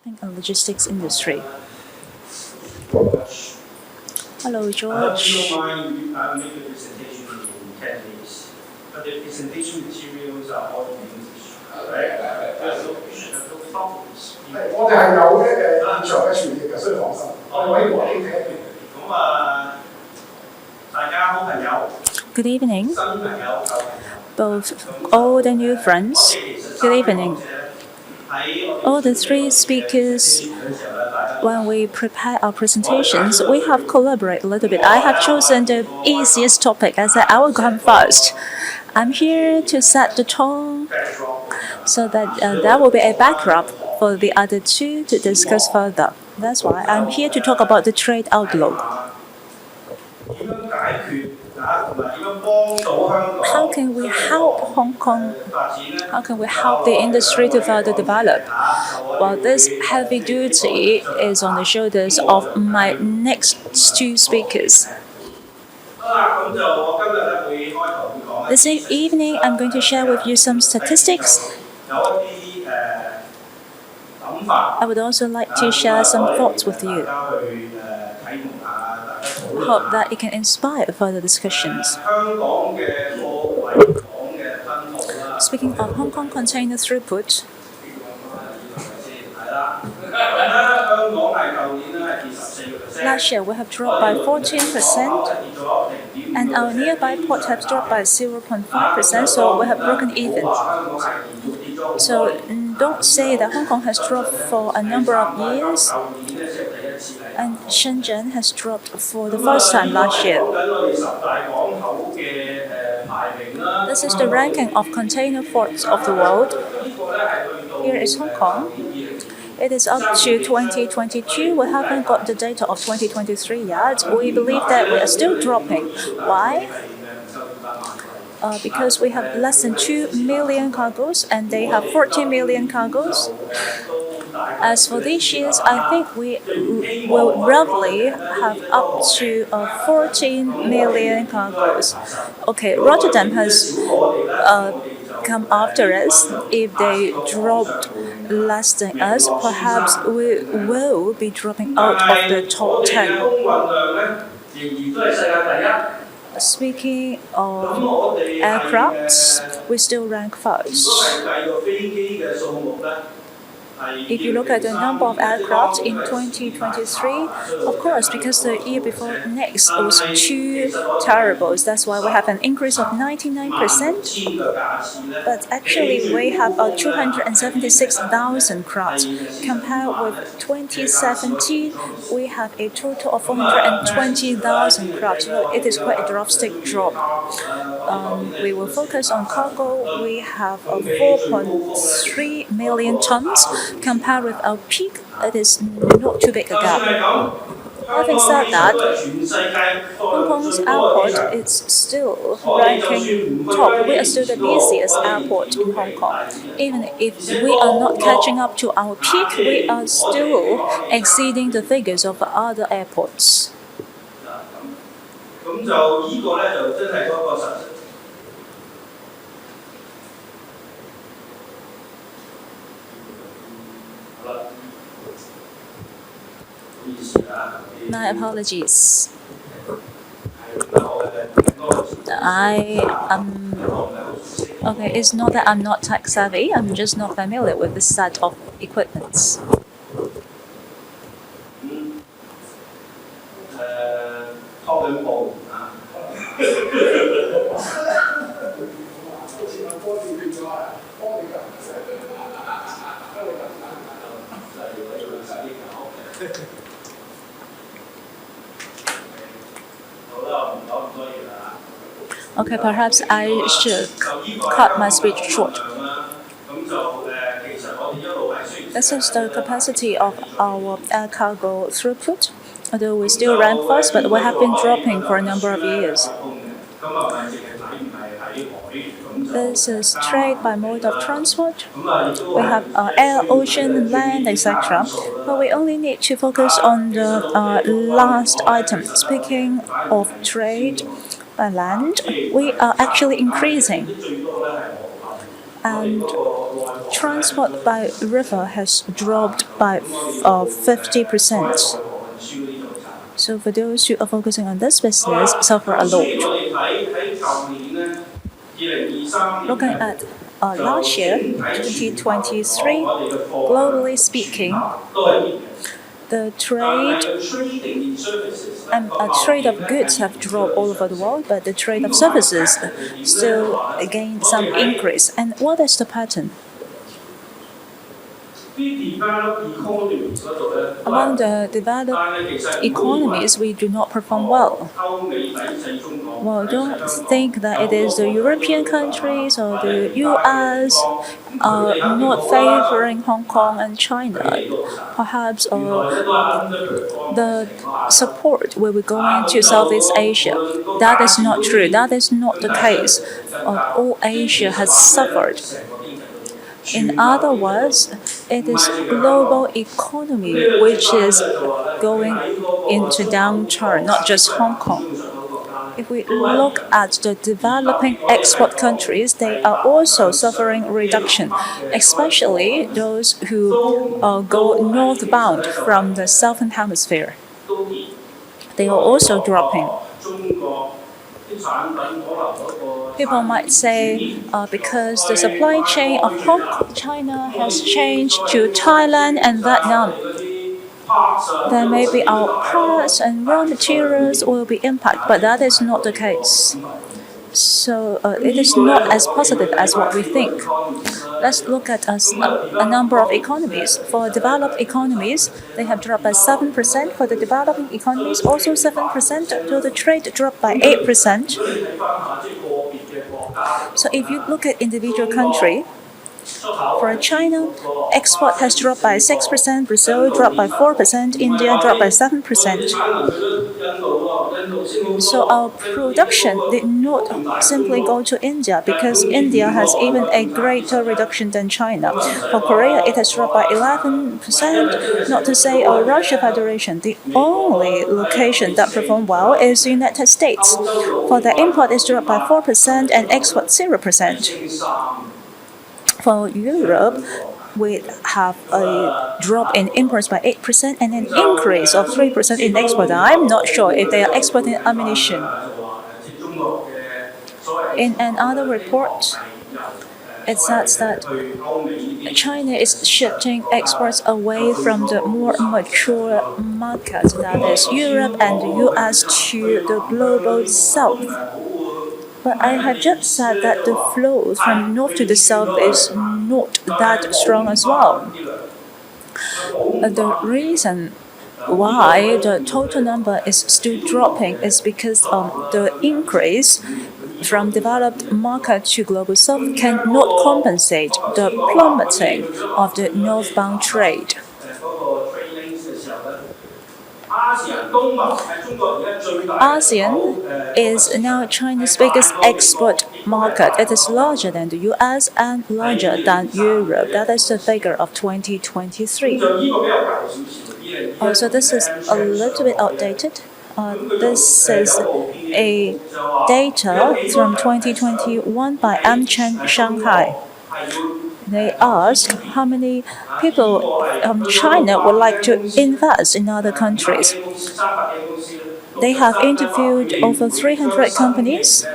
shipping and logistics industry. Hello, George. I don't mind make the presentation in 10 minutes, but the presentation materials are all in English. Right? There's no problems. 我哋係有現場嘅傳譯嘅，所以放心。我哋可以話俾你聽。咁大家好朋友。Good evening, both old and new friends. Good evening. All the three speakers, when we prepare our presentations, we have collaborated a little bit. I have chosen the easiest topic. I said I will come first. I'm here to set the tone so that there will be a backdrop for the other two to discuss further. That's why I'm here to talk about the trade outlook. How can we help Hong Kong? How can we help the industry to further develop? Well, this heavy duty is on the shoulders of my next two speakers. This evening, I'm going to share with you some statistics. I would also like to share some thoughts with you. Hope that it can inspire further discussions. Speaking of Hong Kong container throughput, last year we have dropped by 14%, and our nearby port has dropped by 0.5%, so we have broken even. So don't say that Hong Kong has dropped for a number of years, and Shenzhen has dropped for the first time last year. This is the ranking of container ports of the world. Here is Hong Kong. It is up to 2022. We haven't got the data of 2023 yet. We believe that we are still dropping. Why? Because we have less than 2 million cargoes and they have 14 million cargoes. As for these years, I think we will roughly have up to 14 million cargoes. Okay, Rotterdam has come after us. If they dropped less than us, perhaps we will be dropping out of the top 10. Speaking of aircrafts, we still rank first. If you look at the number of aircraft in 2023, of course, because the year before next was too terrible, that's why we have an increase of 99%. But actually, we have 276,000 crafts. Compared with 2017, we have a total of 420,000 crafts. So it is quite a drastic drop. We will focus on cargo. We have 4.3 million tons. Compared with our peak, it is not too big a gap. Having said that, Hong Kong's airport is still ranking top. We are still the busiest airport in Hong Kong. Even if we are not catching up to our peak, we are still exceeding the figures of other airports. My apologies. Okay, it's not that I'm not tech savvy, I'm just not familiar with this set of equipments. Okay, perhaps I should cut my speech short. This is the capacity of our air cargo throughput. Although we still rank first, but we have been dropping for a number of years. This is trade by mode of transport. We have air, ocean, land, etc. But we only need to focus on the last item. Speaking of trade by land, we are actually increasing. And transport by river has dropped by 50%. So for those who are focusing on this business, suffer a lot. Looking at last year, 2023, globally speaking, the trade of goods have dropped all over the world, but the trade of services still gained some increase. And what is the pattern? Among the developed economies, we do not perform well. Well, don't think that it is the European countries or the US are not favoring Hong Kong and China. Perhaps the support will be going to Southeast Asia. That is not true. That is not the case. All Asia has suffered. In other words, it is global economy which is going into downturn, not just Hong Kong. If we look at the developing export countries, they are also suffering reduction, especially those who go northbound from the southern hemisphere. They are also dropping. People might say because the supply chain of Hong Kong, China has changed to Thailand and Vietnam, then maybe our parts and raw materials will be impacted, but that is not the case. So it is not as positive as what we think. Let's look at a number of economies. For developed economies, they have dropped by 7%. For the developing economies, also 7%. So the trade dropped by 8%. So if you look at individual country, for China, export has dropped by 6%, Brazil dropped by 4%, India dropped by 7%. So our production did not simply go to India because India has even a greater reduction than China. For Korea, it has dropped by 11%, not to say Russia Federation. The only location that performed well is the United States. For the import, it's dropped by 4% and export 0%. For Europe, we have a drop in imports by 8% and an increase of 3% in export. I'm not sure if they are exporting ammunition. In another report, it says that China is shifting exports away from the more mature markets, that is Europe and the US, to the global south. But I have just said that the flow from north to the south is not that strong as well. The reason why the total number is still dropping is because the increase from developed market to global south cannot compensate the plummeting of the northbound trade. ASEAN is now China's biggest export market. It is larger than the US and larger than Europe. That is the figure of 2023. So this is a little bit outdated. This is a data from 2021 by AmCham Shanghai. They asked how many people China would like to invest in other countries. They have interviewed over 300 companies,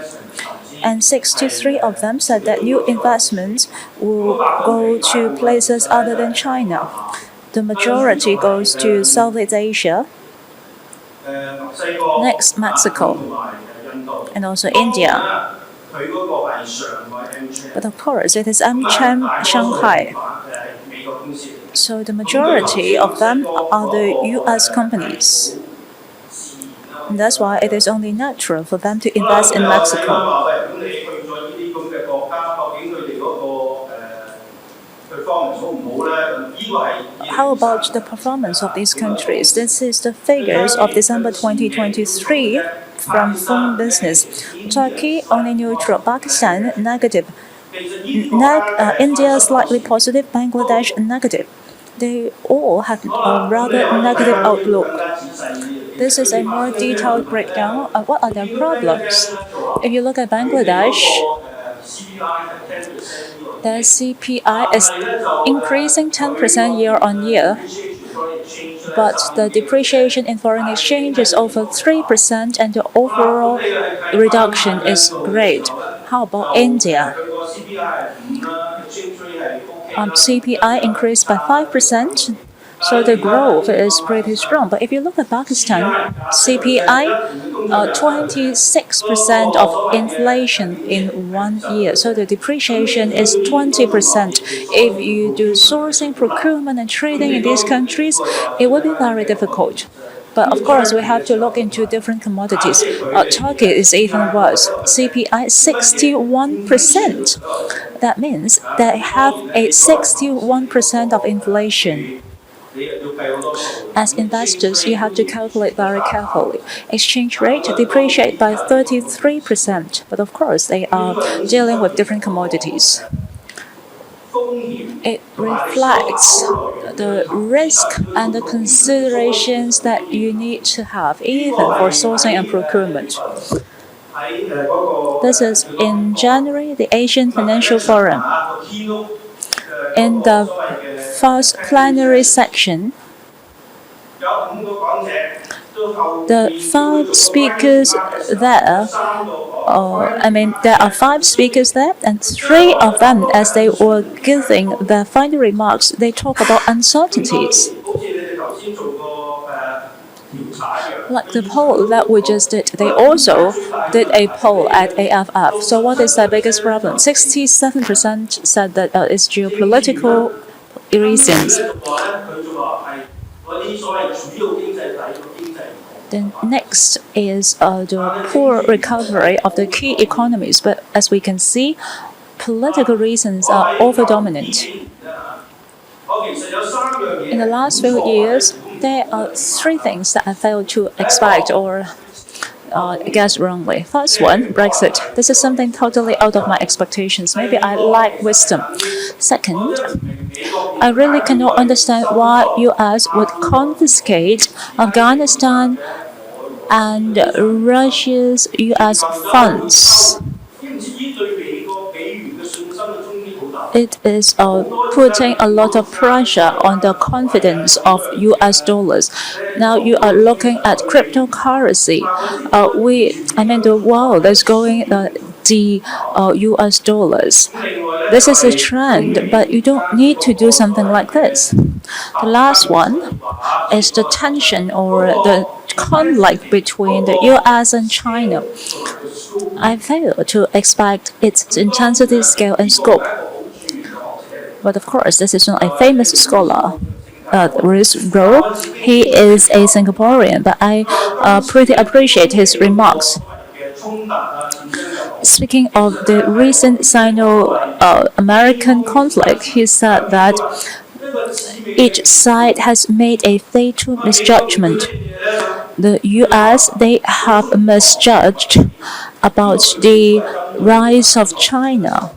and 63 of them said that new investments will go to places other than China. The majority goes to Southeast Asia, next Mexico, and also India. But of course, it is AmCham Shanghai. So the majority of them are the US companies. And that's why it is only natural for them to invest in Mexico. How about the performance of these countries? This is the figures of December 2023 from Phone Business. Turkey only neutral, Pakistan negative, India slightly positive, Bangladesh negative. They all have a rather negative outlook. This is a more detailed breakdown of what are their problems. If you look at Bangladesh, The CPI is increasing 10% year on year, but the depreciation in foreign exchange is over 3% and the overall reduction is great. How about India? CPI increased by 5%. So the growth is pretty strong. But if you look at Pakistan, CPI, 26% of inflation in 1 year. So the depreciation is 20%. If you do sourcing, procurement, and trading in these countries, it will be very difficult. But of course, we have to look into different commodities. Turkey is even worse. CPI 61%. That means they have a 61% of inflation. As investors, you have to calculate very carefully. Exchange rate depreciate by 33%, but of course they are dealing with different commodities. It reflects the risk and the considerations that you need to have, even for sourcing and procurement. This is in January, the Asian Financial Forum. In the first plenary section, the 5 speakers there, there are 5 speakers there, and 3 of them, as they were giving their final remarks, they talk about uncertainties. Like the poll that we just did, they also did a poll at AFF. So what is their biggest problem? 67% said that it's geopolitical reasons. Then next is the poor recovery of the key economies. But as we can see, political reasons are over-dominant. In the last few years, there are 3 things that I failed to expect or guess wrongly. First one, Brexit. This is something totally out of my expectations. Maybe I lack wisdom. Second, I really cannot understand why US would confiscate Afghanistan and Russia's US funds. It is putting a lot of pressure on the confidence of US dollars. Now you are looking at cryptocurrency. The world is going the US dollars. This is a trend, but you don't need to do something like this. The last one is the tension or the conflict between the US and China. I fail to expect its intensity, scale, and scope. But of course, this is not a famous scholar. Riz Rowe, he is a Singaporean, but I pretty appreciate his remarks. Speaking of the recent Sino-American conflict, he said that each side has made a fatal misjudgment. The US, they have misjudged about the rise of China,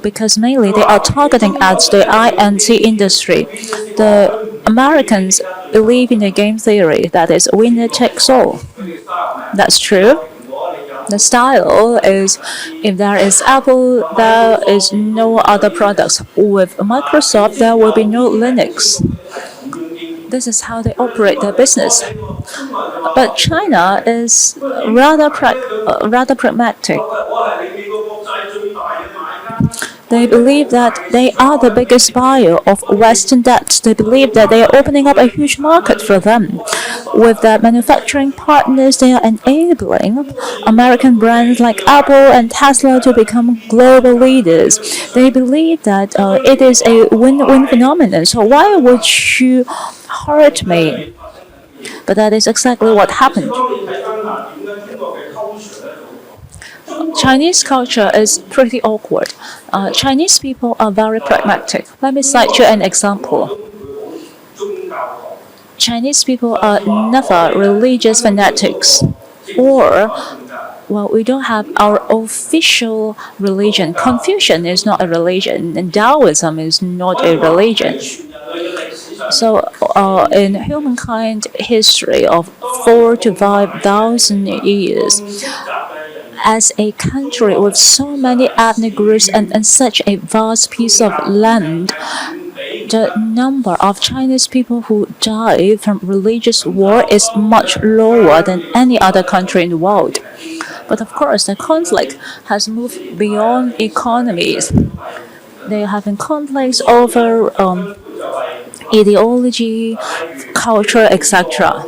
because mainly they are targeting at the INT industry. The Americans believe in the game theory that is winner takes all. That's true. The style is, if there is Apple, there is no other products. With Microsoft, there will be no Linux. This is how they operate their business. But China is rather pragmatic. They believe that they are the biggest buyer of Western debt. They believe that they are opening up a huge market for them. With their manufacturing partners, they are enabling American brands like Apple and Tesla to become global leaders. They believe that it is a win-win phenomenon. So why would you hurt me? But that is exactly what happened. Chinese culture is pretty awkward. Chinese people are very pragmatic. Let me cite you an example. Chinese people are never religious fanatics, or, we don't have our official religion. Confucian is not a religion, and Taoism is not a religion. So, in humankind history of 4,000 to 5,000 years, As a country with so many ethnic groups and such a vast piece of land, the number of Chinese people who die from religious war is much lower than any other country in the world. But of course, the conflict has moved beyond economies. They are having conflicts over ideology, culture, etc.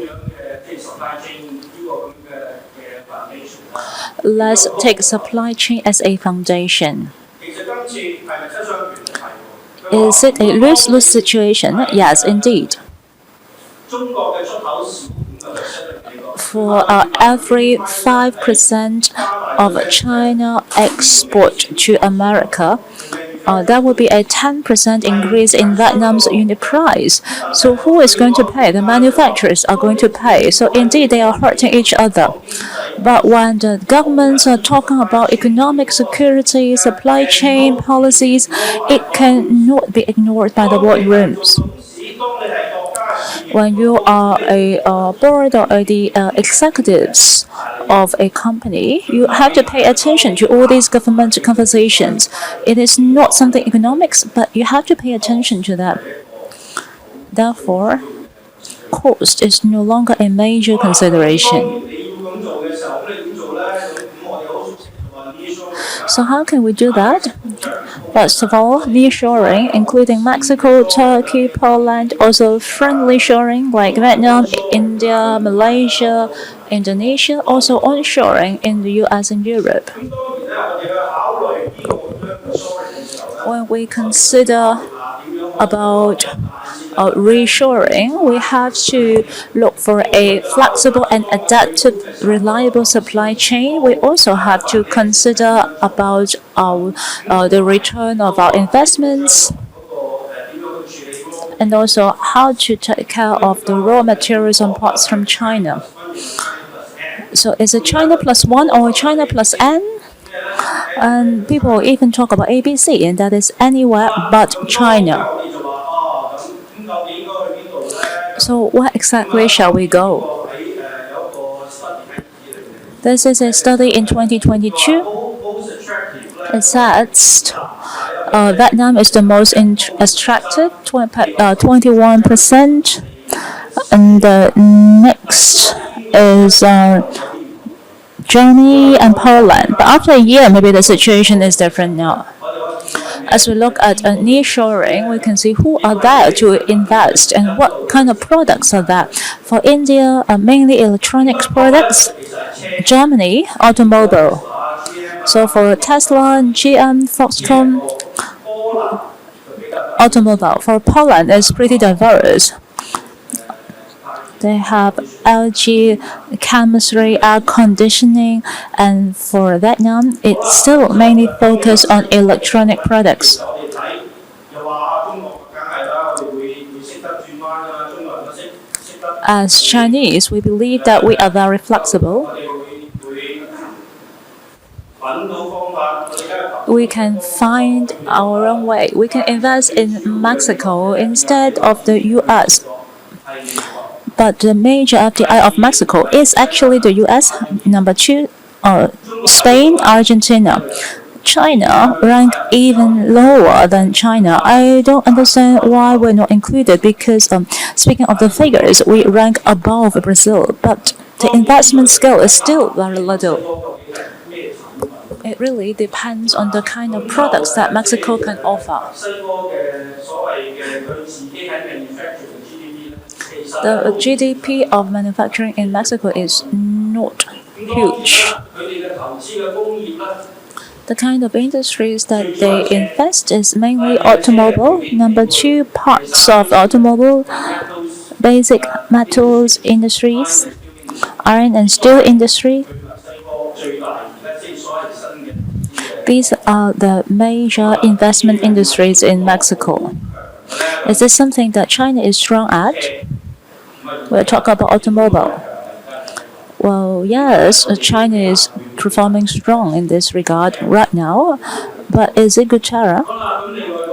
Let's take supply chain as a foundation. Is it a lose-lose situation? Yes, indeed. For every 5% of China export to America, that would be a 10% increase in Vietnam's unit price. So who is going to pay? The manufacturers are going to pay. So indeed, they are hurting each other. But when the governments are talking about economic security, supply chain policies, it cannot be ignored by the boardrooms. When you are a board or the executives of a company, you have to pay attention to all these government conversations. It is not something economics, but you have to pay attention to that. Therefore, cost is no longer a major consideration. So how can we do that? First of all, nearshoring, including Mexico, Turkey, Poland, also friendly shoring like Vietnam, India, Malaysia, Indonesia, also onshoring in the US and Europe. When we consider about reshoring, we have to look for a flexible and adaptive, reliable supply chain. We also have to consider about the return of our investments and also how to take care of the raw materials and parts from China. So is it China plus one or China plus N? And people even talk about ABC, and that is anywhere but China. So where exactly shall we go? This is a study in 2022. It says Vietnam is the most attractive, 21%, and the next is Germany and Poland. But after a year, maybe the situation is different now. As we look at nearshoring, we can see who are there to invest and what kind of products are there. For India, mainly electronics products. Germany, automobile. So for Tesla, GM, Foxconn, automobile. For Poland, it's pretty diverse. They have LG, chemistry, air conditioning, and for Vietnam, it's still mainly focused on electronic products. As Chinese, we believe that we are very flexible. We can find our own way. We can invest in Mexico instead of the US. But the major FDI of Mexico is actually the US. Number two, Spain, Argentina. China ranked even lower than China. I don't understand why we're not included because speaking of the figures, we rank above Brazil, but the investment scale is still very little. It really depends on the kind of products that Mexico can offer. The GDP of manufacturing in Mexico is not huge. The kind of industries that they invest is mainly automobile. Number two, parts of automobile, basic metals industries, iron and steel industry. These are the major investment industries in Mexico. Is this something that China is strong at? We'll talk about automobile. Well, yes, China is performing strong in this regard right now, but is it good terror?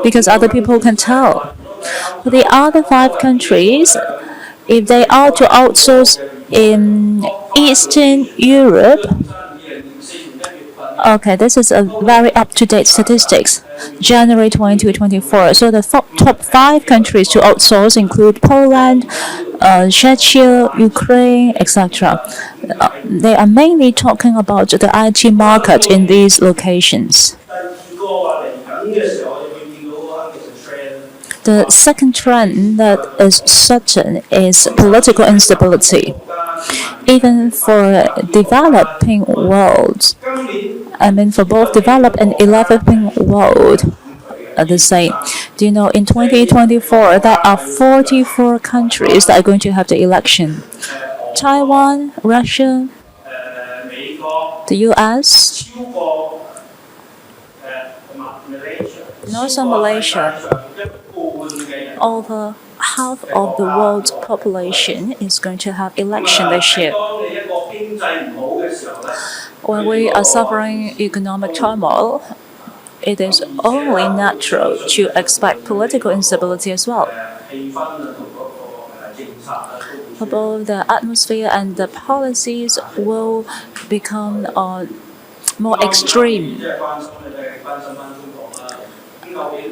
Because other people can tell. For the other 5 countries, if they are to outsource in Eastern Europe, Okay, this is a very up-to-date statistics, January 2024. So the top 5 countries to outsource include Poland, Czechia, Ukraine, etc. They are mainly talking about the IT market in these locations. The second trend that is certain is political instability. Even for developing world, for both developed and developing world are the same. Do you know in 2024 there are 44 countries that are going to have the election? Taiwan, Russia, the US, and also Malaysia. Over half of the world's population is going to have election this year. When we are suffering economic turmoil, it is only natural to expect political instability as well. Both the atmosphere and the policies will become more extreme.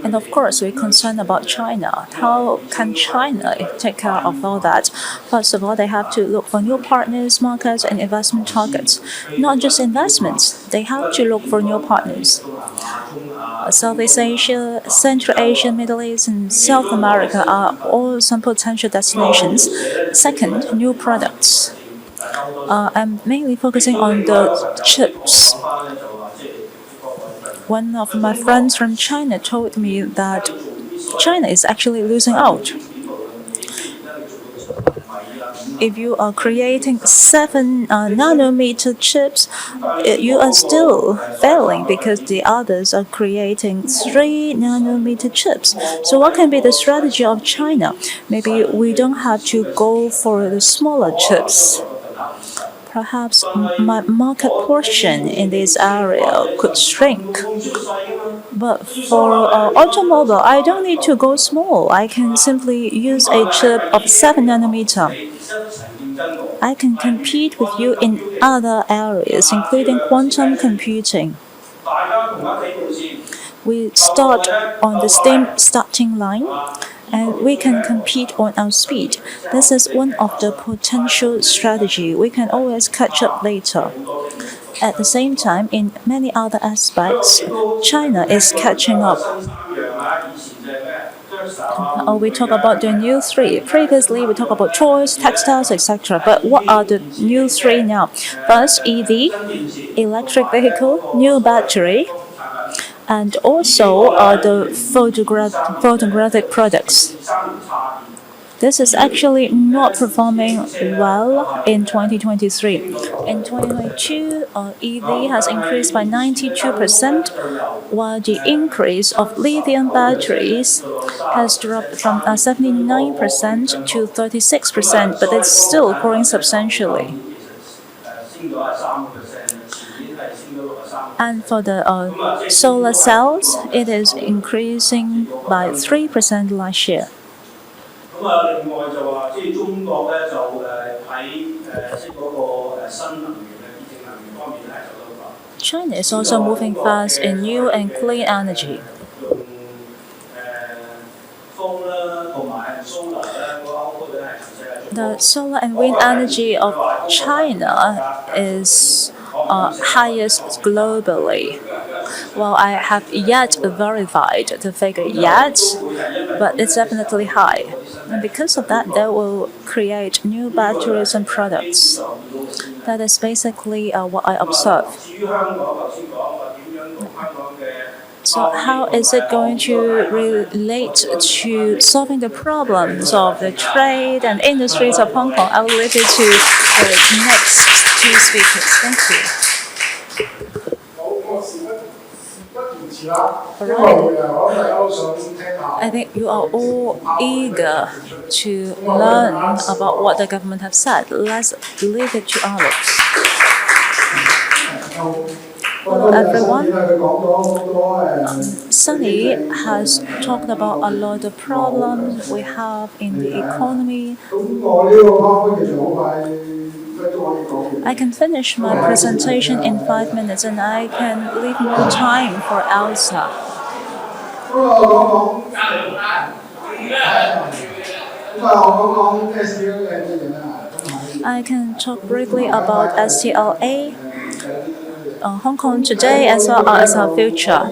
And of course, we're concerned about China. How can China take care of all that? First of all, they have to look for new partners, markets, and investment targets. Not just investments, they have to look for new partners. Southeast Asia, Central Asia, Middle East, and South America are all some potential destinations. Second, new products. I'm mainly focusing on the chips. One of my friends from China told me that China is actually losing out. If you are creating 7 nanometer chips, you are still failing because the others are creating 3 nanometer chips. So what can be the strategy of China? Maybe we don't have to go for the smaller chips. Perhaps my market portion in this area could shrink. But for automobile, I don't need to go small. I can simply use a chip of 7 nanometer. I can compete with you in other areas, including quantum computing. We start on the same starting line, and we can compete on our speed. This is one of the potential strategy. We can always catch up later. At the same time, in many other aspects, China is catching up. We talk about the new 3. Previously, we talked about toys, textiles, etc. But what are the new 3 now? First, EV, electric vehicle, new battery, and also the photographic products. This is actually not performing well in 2023. In 2022, EV has increased by 92%, while the increase of lithium batteries has dropped from 79% to 36%, but it's still growing substantially. And for the solar cells, it is increasing by 3% last year. China is also moving fast in new and clean energy. The solar and wind energy of China is highest globally. Well, I have yet verified the figure yet, but it's definitely high. And because of that, they will create new batteries and products. That is basically what I observe. So how is it going to relate to solving the problems of the trade and industries of Hong Kong? I will leave it to the next 2 speakers. Thank you. I think you are all eager to learn about what the government have said. Let's leave it to Alex. Hello everyone. Sunny has talked about a lot of problems we have in the economy. I can finish my presentation in 5 minutes and I can leave more time for Elsa. I can talk briefly about STLA, Hong Kong today as well as our future.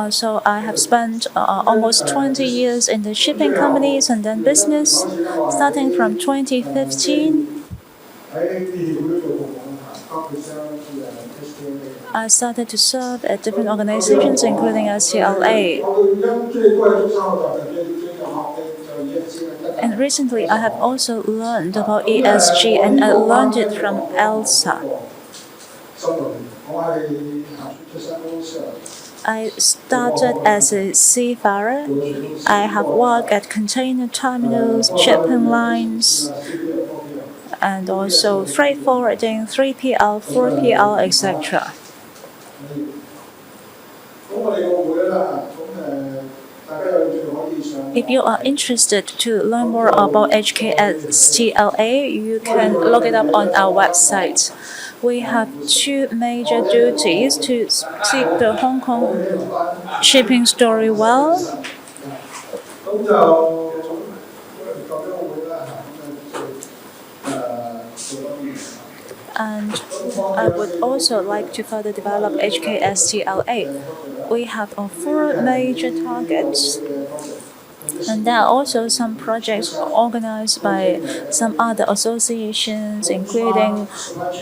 So I have spent almost 20 years in the shipping companies and then business, starting from 2015. I started to serve at different organizations, including STLA. And recently, I have also learned about ESG, and I learned it from Elsa. I started as a seafarer. I have worked at container terminals, shipping lines, and also freight forwarding, 3PL, 4PL, etc. If you are interested to learn more about HKSTLA, you can look it up on our website. We have 2 major duties to seek the Hong Kong shipping story well. And I would also like to further develop HKSTLA. We have 4 major targets. And there are also some projects organized by some other associations, including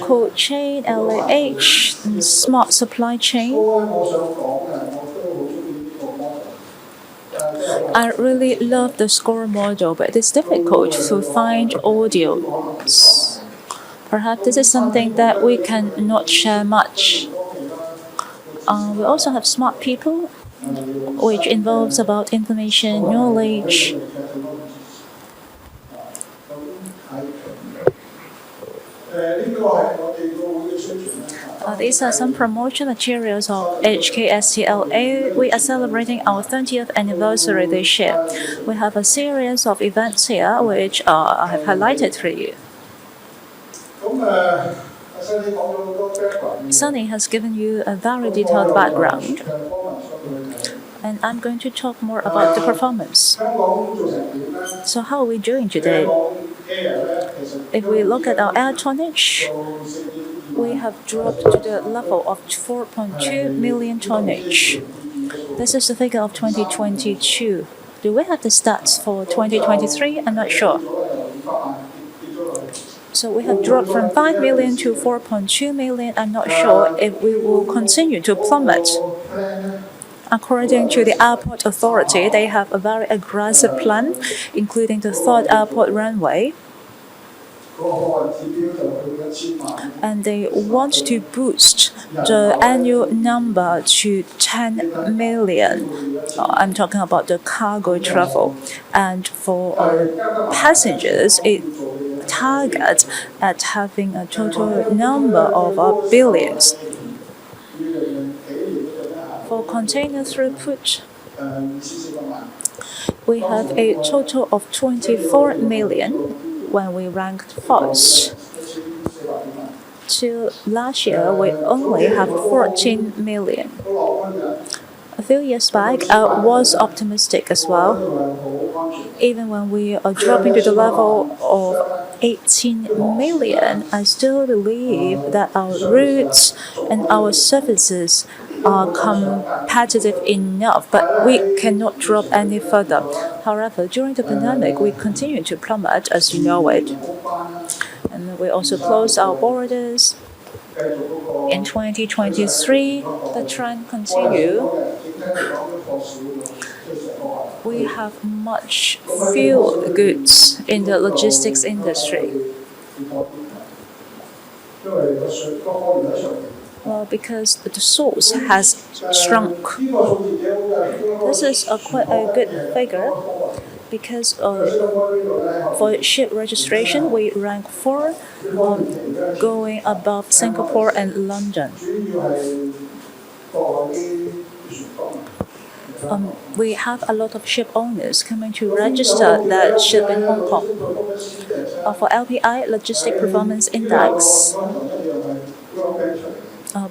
Cold Chain, LAH, and Smart Supply Chain. I really love the score model, but it's difficult to find audience. Perhaps this is something that we cannot share much. We also have smart people, which involves about information, knowledge. These are some promotion materials of HKSTLA. We are celebrating our 30th anniversary this year. We have a series of events here, which I have highlighted for you. Sunny has given you a very detailed background, and I'm going to talk more about the performance. So how are we doing today? If we look at our air tonnage, we have dropped to the level of 4.2 million tonnage. This is the figure of 2022. Do we have the stats for 2023? I'm not sure. So we have dropped from 5 million to 4.2 million. I'm not sure if we will continue to plummet. According to the airport authority, they have a very aggressive plan, including the 3rd airport runway. And they want to boost the annual number to 10 million. I'm talking about the cargo travel. And for passengers, it targets at having a total number of billions. For container throughput, we have a total of 24 million when we ranked first. Till last year, we only have 14 million. A few years back, I was optimistic as well. Even when we are dropping to the level of 18 million, I still believe that our routes and our services are competitive enough, but we cannot drop any further. However, during the pandemic, we continue to plummet, as you know it. And we also closed our borders. In 2023, the trend continued. We have much few goods in the logistics industry. Well, because the source has shrunk. This is quite a good figure because for ship registration, we rank 4, going above Singapore and London. we have a lot of ship owners coming to register their ship in Hong Kong. For LPI, Logistic Performance Index,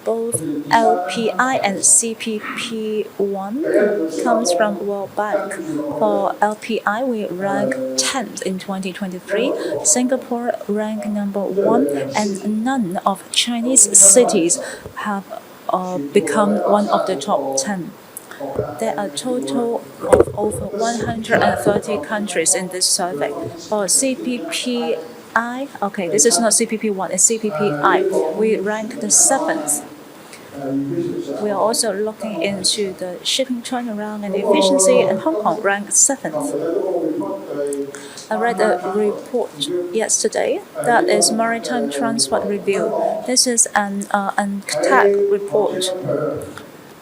both LPI and CPP1 comes from World Bank. For LPI, we rank 10th in 2023. Singapore ranked number 1, and none of Chinese cities have become one of the top 10. There are a total of over 130 countries in this survey. For CPPI, okay, this is not CPP1, it's CPPI. We rank the 7th. We are also looking into the shipping turnaround and efficiency, and Hong Kong ranked 7th. I read a report yesterday that is Maritime Transport Review. This is an UNCTAD report.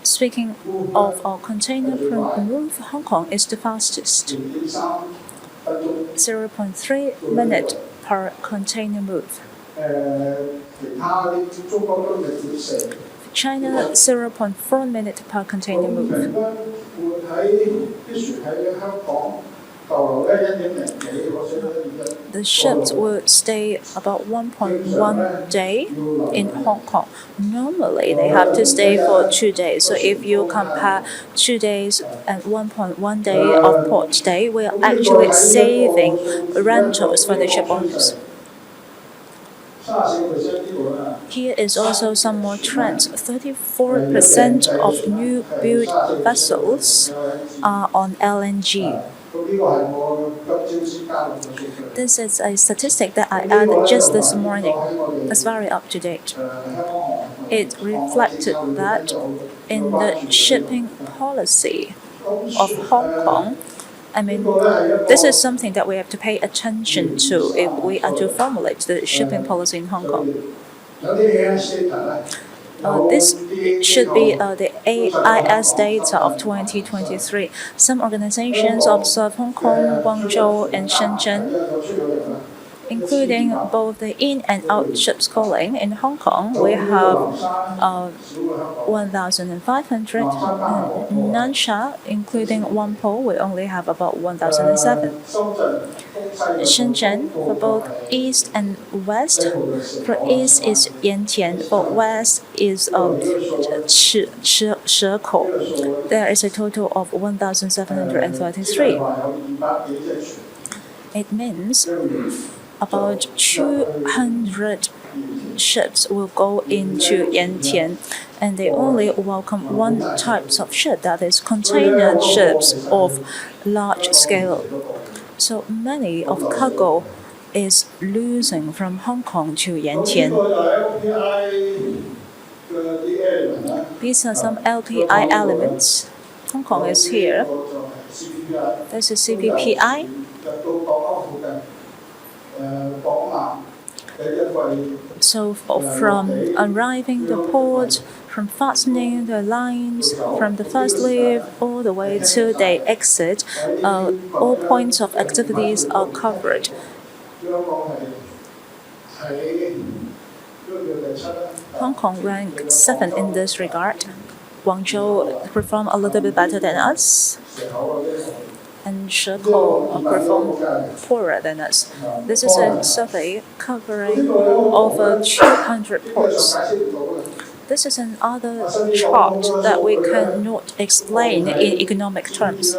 Speaking of our container per move, Hong Kong is the fastest. 0.3 minutes per container move. China, 0.4 minutes per container move. The ships will stay about 1.1 day in Hong Kong. Normally, they have to stay for 2 days. So if you compare 2 days and 1.1 day of port stay, we are actually saving rentals for the ship owners. Here is also some more trends. 34% of new build vessels are on LNG. This is a statistic that I added just this morning. It's very up to date. It reflected that in the shipping policy of Hong Kong, this is something that we have to pay attention to if we are to formulate the shipping policy in Hong Kong. This should be the AIS data of 2023. Some organizations observe Hong Kong, Guangzhou, and Shenzhen, including both the in and out ships calling. In Hong Kong, we have 1,500. Nansha, including Whampoa, we only have about 1,007. Shenzhen, for both east and west. For east is Yantian, for west is Shekou. There is a total of 1,733. It means about 200 ships will go into Yantian, and they only welcome one type of ship, that is container ships of large scale. So many of cargo is losing from Hong Kong to Yantian. These are some LPI elements. Hong Kong is here. This is CPPI. So from arriving the port, from fastening the lines, from the first leave all the way to the exit, all points of activities are covered. Hong Kong ranked 7th in this regard. Guangzhou performed a little bit better than us, and Shekou performed poorer than us. This is a survey covering over 200 ports. This is another chart that we cannot explain in economic terms.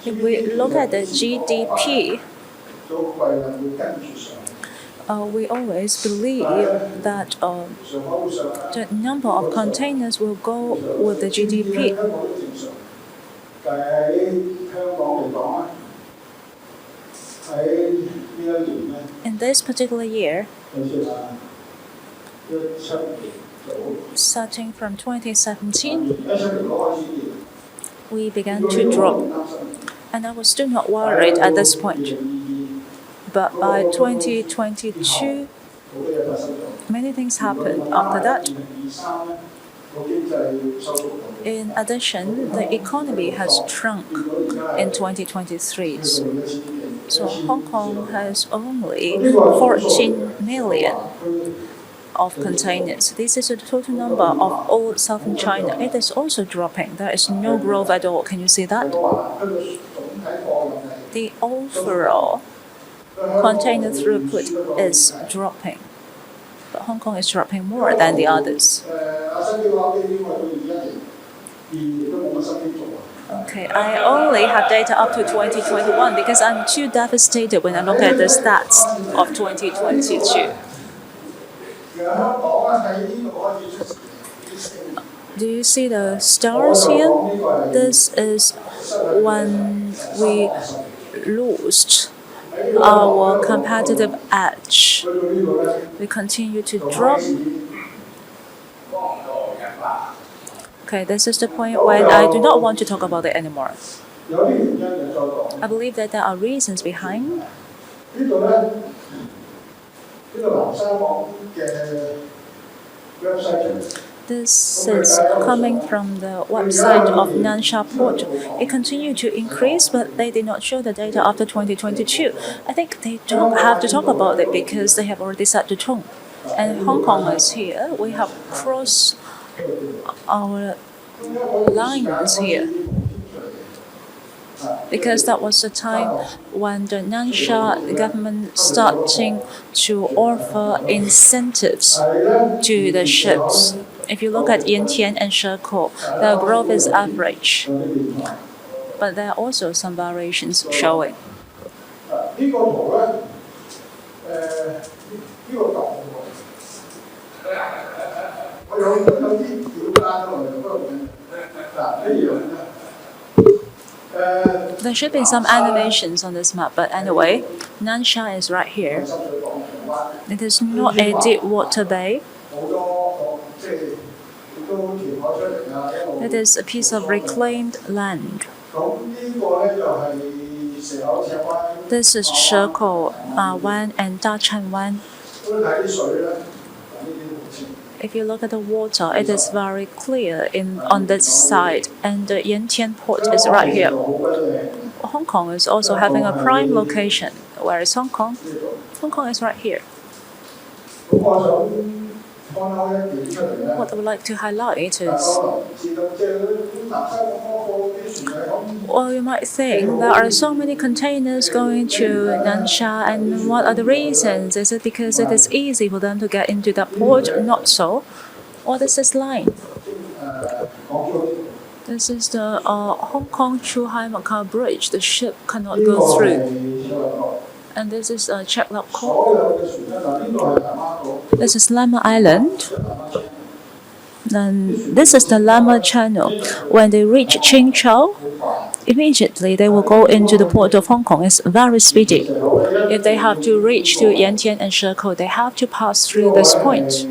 If we look at the GDP, we always believe that the number of containers will go with the GDP. In this particular year, starting from 2017, we began to drop, and I was still not worried at this point. But by 2022, many things happened after that. In addition, the economy has shrunk in 2023. So Hong Kong has only 14 million of containers. This is the total number of all southern China. It is also dropping. There is no growth at all. Can you see that? The overall container throughput is dropping. But Hong Kong is dropping more than the others. Okay, I only have data up to 2021 because I'm too devastated when I look at the stats of 2022. Do you see the stars here? This is when we lost our competitive edge. We continue to drop. Okay, this is the point when I do not want to talk about it anymore. I believe that there are reasons behind. This is coming from the website of Nansha Port. It continued to increase, but they did not show the data after 2022. I think they don't have to talk about it because they have already set the tone. And Hong Kong is here. We have crossed our lines here. Because that was the time when the Nansha government starting to offer incentives to the ships. If you look at Yantian and Shekou, the growth is average. But there are also some variations showing. There should be some animations on this map, but anyway, Nansha is right here. It is not a deep water bay. It is a piece of reclaimed land. This is Shekou Wan and Dachan Wan. If you look at the water, it is very clear on this side, and the Yantian port is right here. Hong Kong is also having a prime location. Where is Hong Kong? Hong Kong is right here. What I would like to highlight is, well, you might think there are so many containers going to Nansha, and what are the reasons? Is it because it is easy for them to get into that port? Not so. What is this line? This is the Hong Kong-Zhuhai-Macau Bridge. The ship cannot go through. And this is a Chek Lap Kok. This is Lama Island. Then this is the Lama Channel. When they reach Qing Chau, immediately they will go into the port of Hong Kong. It's very speedy. If they have to reach to Yantian and Shekou, they have to pass through this point.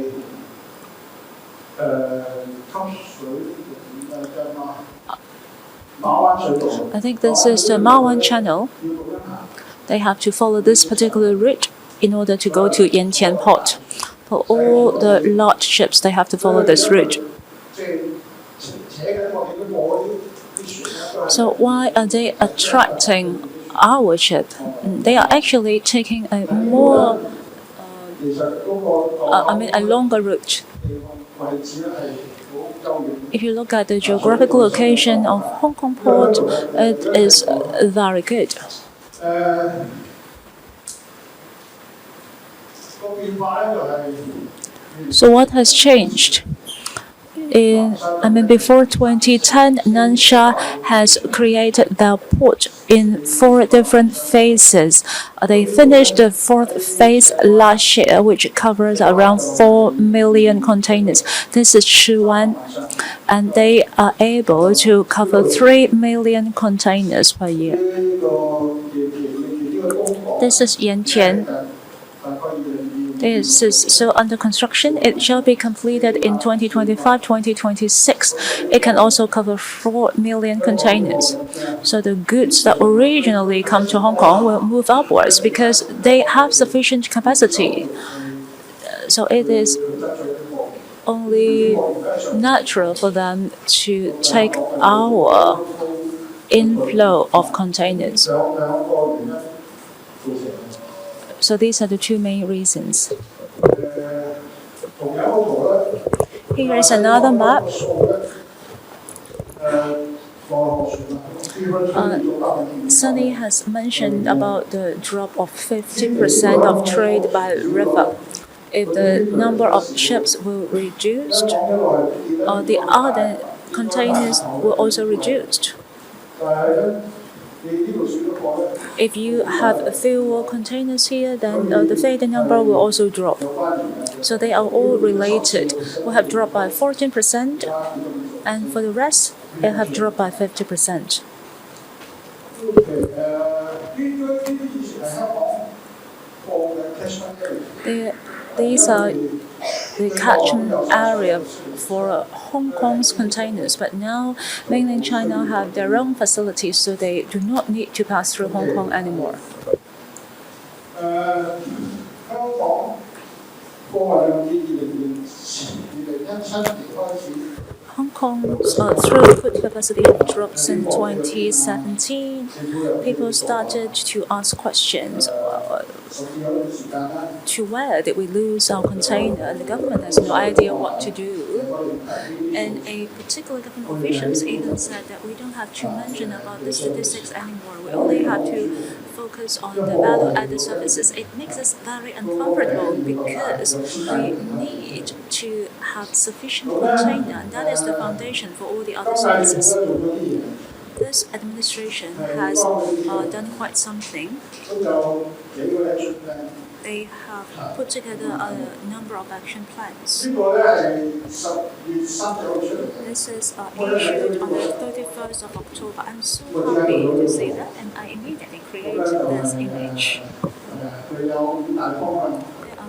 I think this is the Ma Wan Channel. They have to follow this particular route in order to go to Yantian Port. For all the large ships, they have to follow this route. So why are they attracting our ship? They are actually taking a more, a longer route. If you look at the geographical location of Hong Kong Port, it is very good. So what has changed? Before 2010, Nansha has created their port in 4 different phases. They finished the 4th phase last year, which covers around 4 million containers. This is Shiwan, and they are able to cover 3 million containers per year. This is Yantian. This is still under construction. It shall be completed in 2025-2026. It can also cover 4 million containers. So the goods that originally come to Hong Kong will move upwards because they have sufficient capacity. So it is only natural for them to take our inflow of containers. So these are the 2 main reasons. Here is another map. Sunny has mentioned about the drop of 50% of trade by river. If the number of ships will reduce, the other containers will also reduce. If you have fewer containers here, then the freighter number will also drop. So they are all related. We have dropped by 14%, and for the rest, it have dropped by 50%. These are the catchment area for Hong Kong's containers, but now mainland China have their own facilities, so they do not need to pass through Hong Kong anymore. Hong Kong's throughput capacity dropped since 2017. People started to ask questions. To where did we lose our container? And the government has no idea what to do. And a particular government officials even said that we don't have to mention about the statistics anymore. We only have to focus on the value-added services. It makes us very uncomfortable because we need to have sufficient container, and that is the foundation for all the other services. This administration has done quite something. They have put together a number of action plans. This is issued on the 31st of October. I'm so happy to see that, and I immediately created this image. There are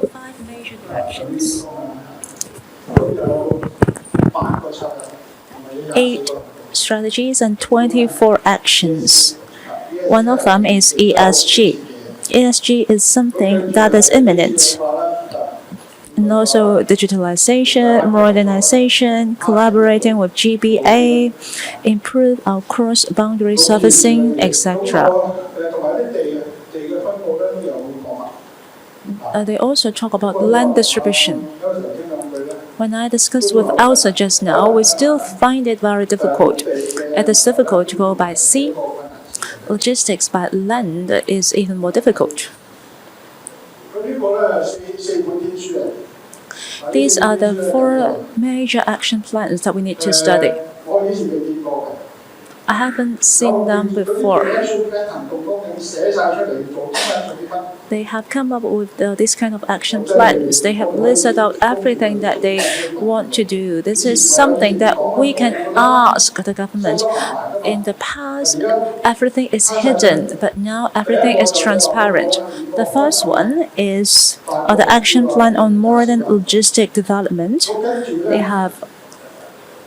5 major directions. 8 strategies and 24 actions. One of them is ESG. ESG is something that is imminent. And also digitalization, modernization, collaborating with GBA, improve our cross-boundary servicing, etc. They also talk about land distribution. When I discussed with Elsa just now, we still find it very difficult. It is difficult to go by sea. Logistics by land is even more difficult. These are the 4 major action plans that we need to study. I haven't seen them before. They have come up with this kind of action plans. They have listed out everything that they want to do. This is something that we can ask the government. In the past, everything is hidden, but now everything is transparent. The first one is the action plan on modern logistic development. They have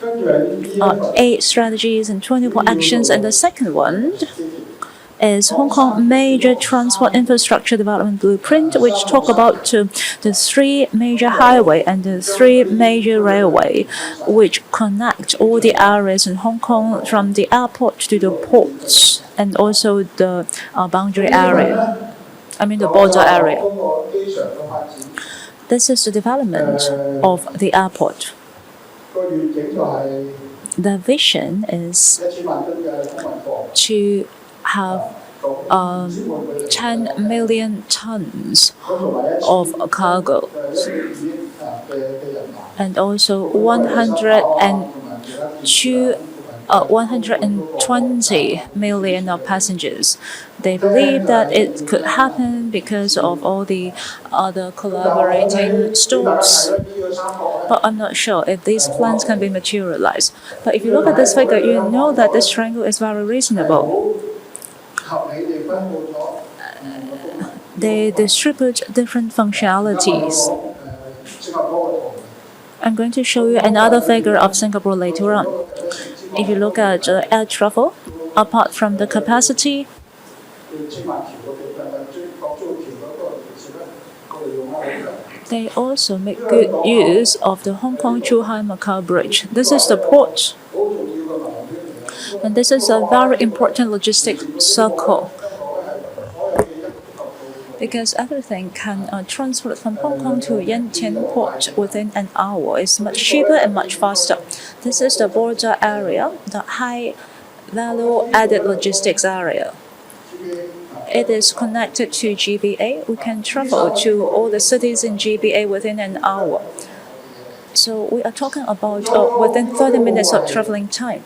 8 strategies and 24 actions, and the second one is Hong Kong Major Transport Infrastructure Development Blueprint, which talk about the 3 major highway and the 3 major railway, which connect all the areas in Hong Kong from the airport to the ports and also the boundary area. The border area. This is the development of the airport. The vision is to have 10 million tons of cargo and also 120 million of passengers. They believe that it could happen because of all the other collaborating stores. But I'm not sure if these plans can be materialized. But if you look at this figure, you know that this triangle is very reasonable. They distribute different functionalities. I'm going to show you another figure of Singapore later on. If you look at air travel, apart from the capacity, they also make good use of the Hong Kong-Zhuhai-Macau Bridge. This is the port, and this is a very important logistic circle. because everything can transfer from Hong Kong to Yantian port within an hour. It's much cheaper and much faster. This is the border area, the high value added logistics area. It is connected to GBA. We can travel to all the cities in GBA within an hour. So we are talking about within 30 minutes of traveling time.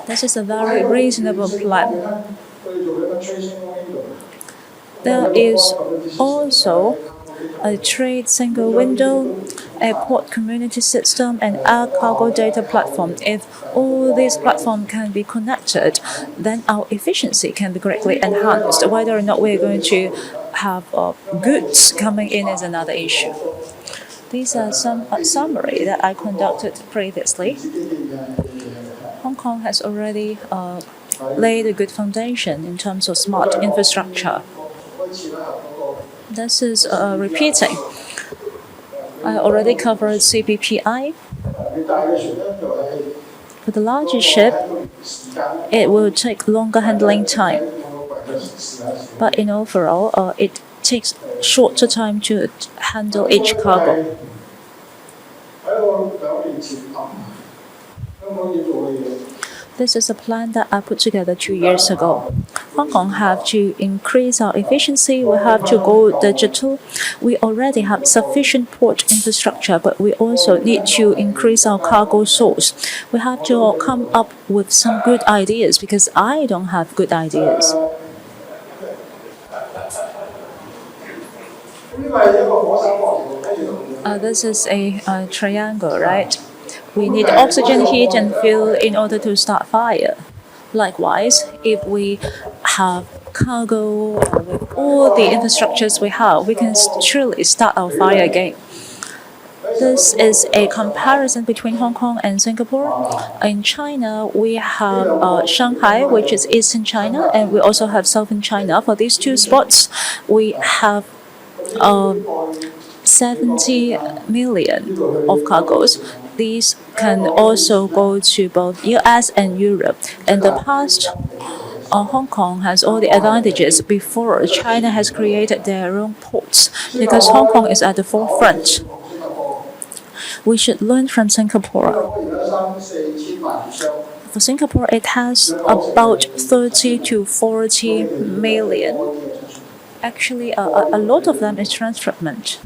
This is a very reasonable plan. There is also a trade single window, a port community system, and air cargo data platform. If all these platforms can be connected, then our efficiency can be greatly enhanced. Whether or not we're going to have goods coming in is another issue. These are some summary that I conducted previously. Hong Kong has already laid a good foundation in terms of smart infrastructure. This is repeating. I already covered CPPI. For the larger ship, it will take longer handling time. But in overall, it takes shorter time to handle each cargo. This is a plan that I put together 2 years ago. Hong Kong have to increase our efficiency. We have to go digital. We already have sufficient port infrastructure, but we also need to increase our cargo source. We have to come up with some good ideas because I don't have good ideas. This is a triangle, right? We need oxygen, heat, and fuel in order to start fire. Likewise, if we have cargo with all the infrastructures we have, we can surely start our fire again. This is a comparison between Hong Kong and Singapore. In China, we have Shanghai, which is Eastern China, and we also have Southern China. For these two spots, we have 70 million of cargoes. These can also go to both US and Europe. In the past, Hong Kong has all the advantages before China has created their own ports because Hong Kong is at the forefront. We should learn from Singapore. For Singapore, it has about 30 to 40 million. Actually, a lot of them is transshipment.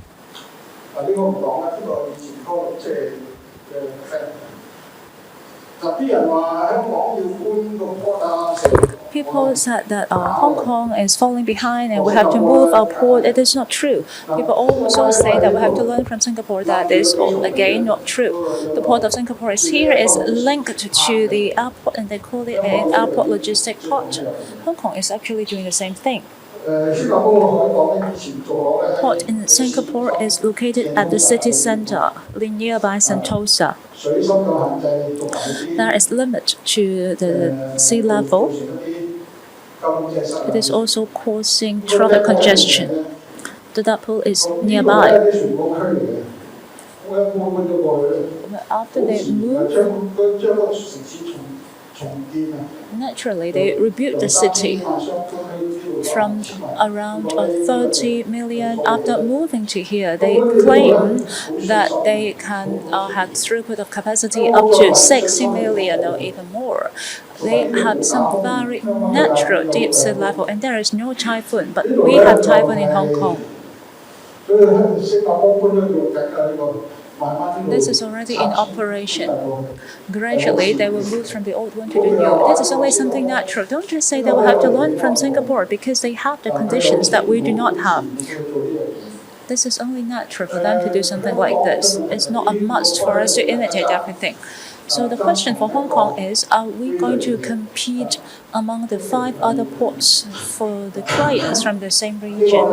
People said that Hong Kong is falling behind and we have to move our port. It is not true. People also say that we have to learn from Singapore. That is, again, not true. The port of Singapore is here, is linked to the airport, and they call it an airport logistic port. Hong Kong is actually doing the same thing. The port in Singapore is located at the city center, nearby Sentosa. There is limit to the sea level. It is also causing traffic congestion. The depot is nearby. After they move, naturally they rebuilt the city from around 30 million. After moving to here, they claim that they can have throughput of capacity up to 60 million or even more. They have some very natural deep sea level, and there is no typhoon, but we have typhoon in Hong Kong. This is already in operation. Gradually, they will move from the old one to the new. This is only something natural. Don't just say that we have to learn from Singapore because they have the conditions that we do not have. This is only natural for them to do something like this. It's not a must for us to imitate everything. So the question for Hong Kong is, are we going to compete among the 5 other ports for the clients from the same region?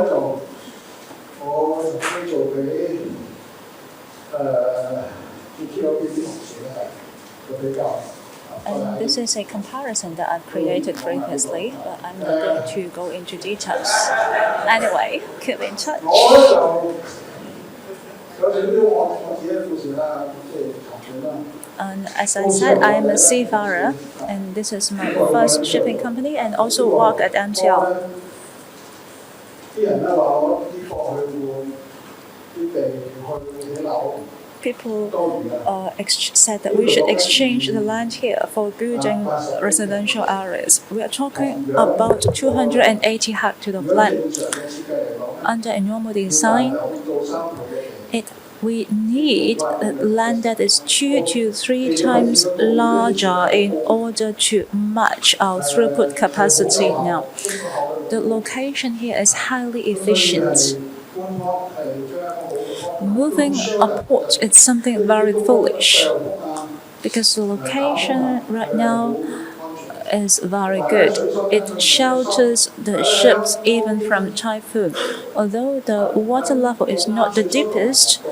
And this is a comparison that I've created previously, but I'm not going to go into details. Anyway, keep in touch. And as I said, I am a seafarer, and this is my first shipping company, and also work at MTL. people said that we should exchange the land here for building residential areas. We are talking about 280 hectares of land. Under a normal design, we need land that is 2 to 3 times larger in order to match our throughput capacity now. The location here is highly efficient. Moving a port is something very foolish because the location right now is very good. It shelters the ships even from typhoon. Although the water level is not the deepest,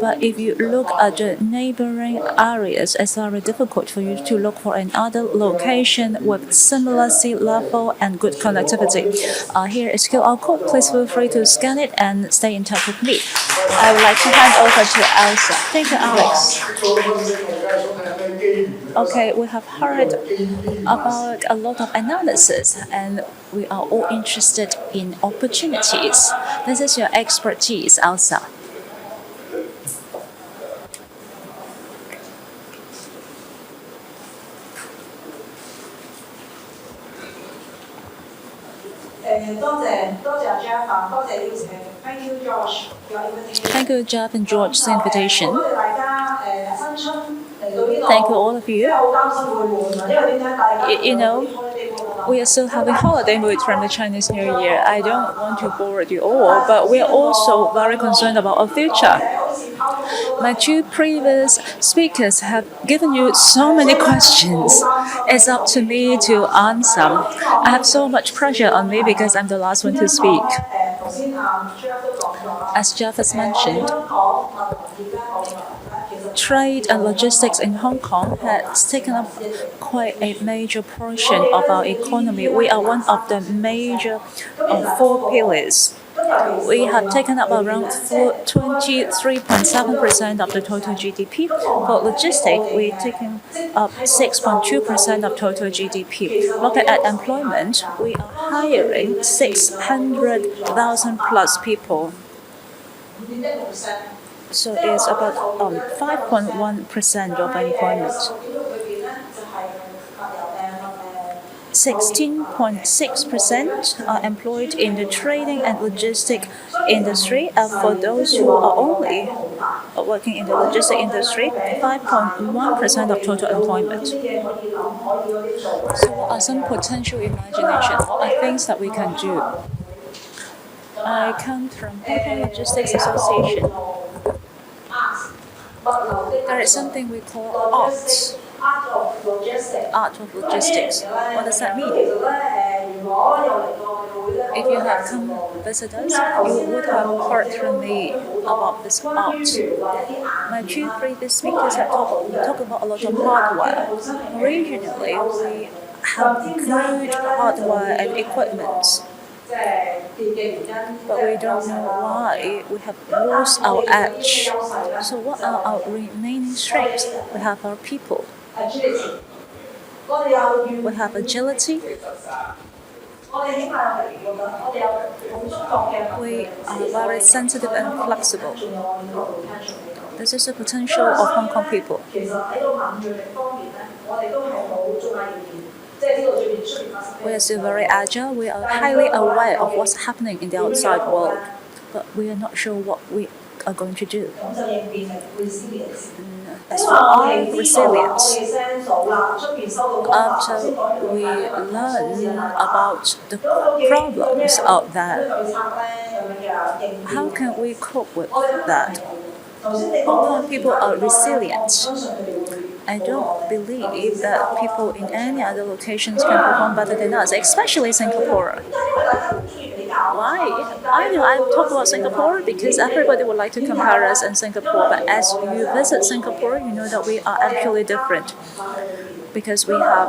but if you look at the neighboring areas, it's very difficult for you to look for another location with similar sea level and good connectivity. Here is QR code. Please feel free to scan it and stay in touch with me. I would like to hand over to Elsa. Thank you, Alex. Okay, we have heard about a lot of analysis and we are all interested in opportunities. This is your expertise, Elsa. Thank you, Jeff and George, for the invitation. Thank you, all of you. You know, we are still having holiday mood from the Chinese New Year. I don't want to bore you all, but we are also very concerned about our future. My two previous speakers have given you so many questions. It's up to me to answer. I have so much pressure on me because I'm the last one to speak. As Jeff has mentioned, trade and logistics in Hong Kong has taken up quite a major portion of our economy. We are one of the major 4 pillars. We have taken up around 23.7% of the total GDP. For logistics, we're taking up 6.2% of total GDP. Looking at employment, we are hiring 600,000 plus people. So it's about 5.1% of employment. 16.6% are employed in the trading and logistic industry. For those who are only working in the logistic industry, 5.1% of total employment. So what are some potential imagination? What are things that we can do? I come from Hong Kong Logistics Association. There is something we call art. Art of logistics. What does that mean? If you have come visit us, you would have heard from me about this art. My two previous speakers have talked about a lot of hardware. Originally, we have good hardware and equipment. But we don't know why we have lost our edge. So what are our remaining strengths? We have our people. We have agility. We are very sensitive and flexible. This is the potential of Hong Kong people. We are still very agile. We are highly aware of what's happening in the outside world, but we are not sure what we are going to do. As for our resilience, after we learn about the problems out there, how can we cope with that? Hong Kong people are resilient. I don't believe that people in any other locations can perform better than us, especially Singapore. Why? I know I talk about Singapore because everybody would like to compare us in Singapore, but as you visit Singapore, you know that we are actually different. Because we have,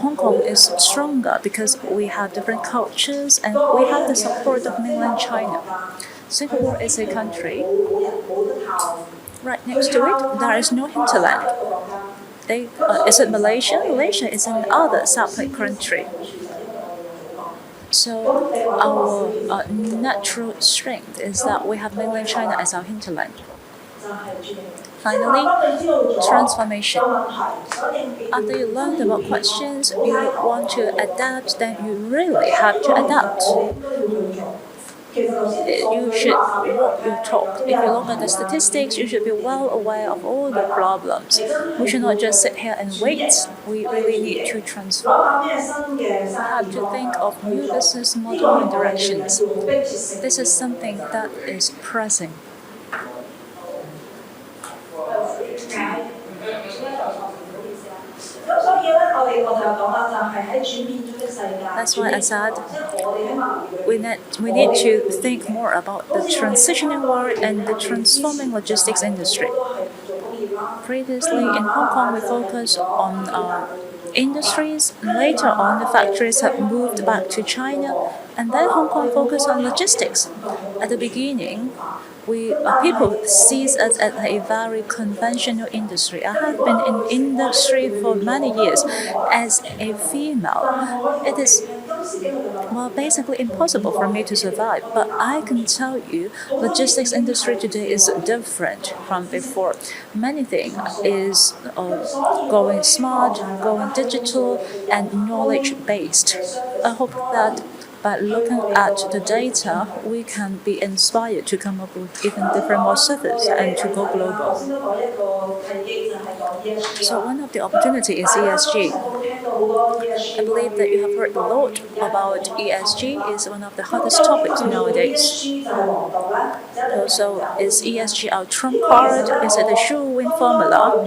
Hong Kong is stronger because we have different cultures and we have the support of mainland China. Singapore is a country. Right next to it, there is no hinterland. Is it Malaysia? Malaysia is another separate country. So our natural strength is that we have mainland China as our hinterland. Finally, transformation. After you learned about questions you want to adapt, then you really have to adapt. You should walk your talk. If you look at the statistics, you should be well aware of all the problems. We should not just sit here and wait. We really need to transform. We have to think of new business model and directions. This is something that is pressing. That's why I said we need to think more about the transitioning world and the transforming logistics industry. Previously in Hong Kong, we focused on industries. Later on, the factories have moved back to China, and then Hong Kong focused on logistics. At the beginning, people sees us as a very conventional industry. I have been in industry for many years. As a female, it is basically impossible for me to survive. But I can tell you, logistics industry today is different from before. Many things is going smart, going digital, and knowledge-based. I hope that by looking at the data, we can be inspired to come up with even different more services and to go global. So one of the opportunities is ESG. I believe that you have heard a lot about ESG. It's one of the hottest topics nowadays. So is ESG our trump card? Is it a sure-win formula?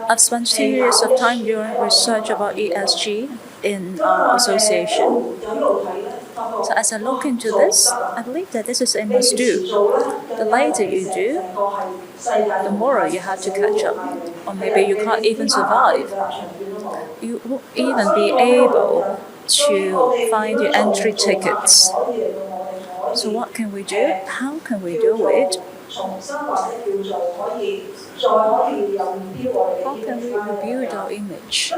I've spent 2 years of time doing research about ESG in our association. So as I look into this, I believe that this is a must-do. The later you do, the more you have to catch up. Or maybe you can't even survive. You won't even be able to find your entry tickets. So what can we do? How can we do it? How can we rebuild our image?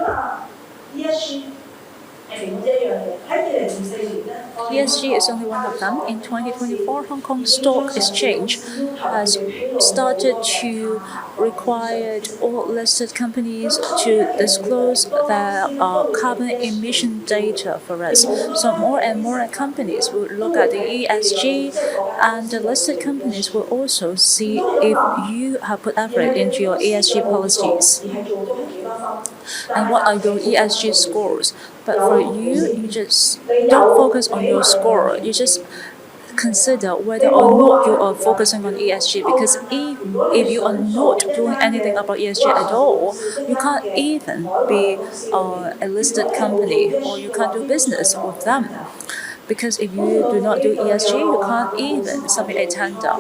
ESG is only one of them. In 2024, Hong Kong Stock Exchange has started to require all listed companies to disclose their carbon emission data for us. So more and more companies will look at the ESG, and the listed companies will also see if you have put effort into your ESG policies. And what are your ESG scores? But for you just don't focus on your score. You just consider whether or not you are focusing on ESG, because if you are not doing anything about ESG at all, you can't even be a listed company, or you can't do business with them. Because if you do not do ESG, you can't even submit a tender.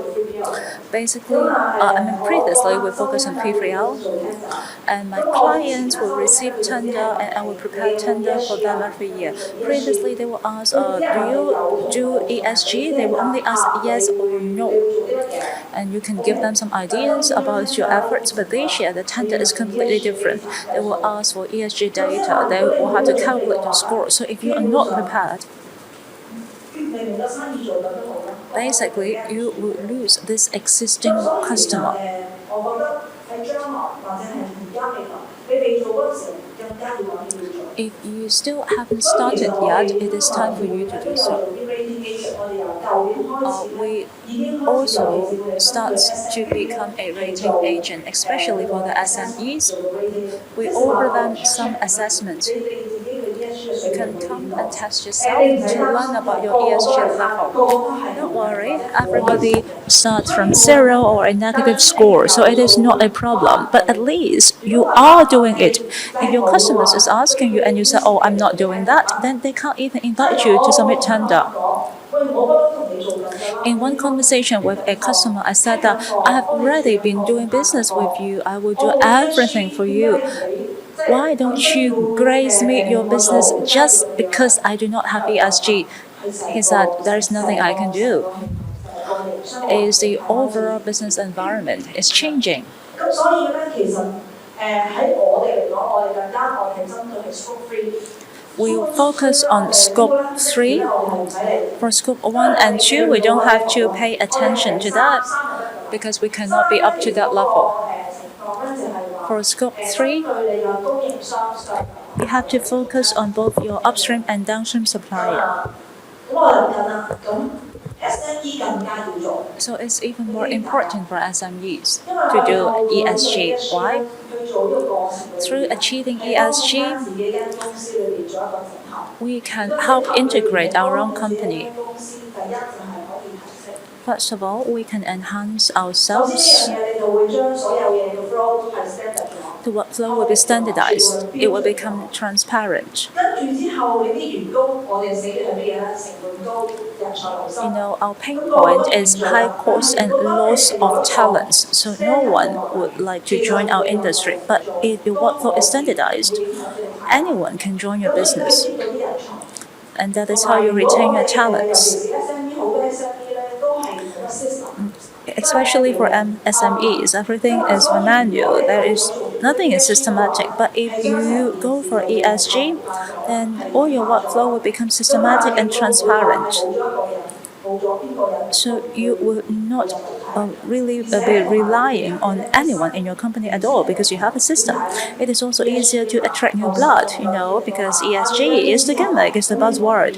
Basically, previously we focused on P3L, and my clients will receive tender, and I will prepare tender for them every year. Previously, they will ask, do you do ESG? They will only ask yes or no. And you can give them some ideas about your efforts, but this year the tender is completely different. They will ask for ESG data. They will have to calculate your score. So if you are not prepared, basically you will lose this existing customer. If you still haven't started yet, it is time for you to do so. We also start to become a rating agent, especially for the SMEs. We offer them some assessment. You can come and test yourself to learn about your ESG level. Don't worry, everybody starts from 0 or a negative score, so it is not a problem. But at least you are doing it. If your customers is asking you and you say, "Oh, I'm not doing that," then they can't even invite you to submit tender. In one conversation with a customer, I said that I have already been doing business with you. I will do everything for you. Why don't you grace me your business just because I do not have ESG? He said, there is nothing I can do. It's the overall business environment is changing. We focus on scope 3. For scope 1 and 2, we don't have to pay attention to that. because we cannot be up to that level. For Scope 3, you have to focus on both your upstream and downstream supplier. So it's even more important for SMEs to do ESG. Why? Through achieving ESG, we can help integrate our own company. First of all, we can enhance ourselves. The workflow will be standardized. It will become transparent. Our pain point is high cost and loss of talents, so no one would like to join our industry. But if the workflow is standardized, anyone can join your business. And that is how you retain your talents. Especially for SMEs, everything is manual. Nothing is systematic. But if you go for ESG, then all your workflow will become systematic and transparent. So you will not really be relying on anyone in your company at all because you have a system. It is also easier to attract new blood, because ESG is the gimmick, is the buzzword.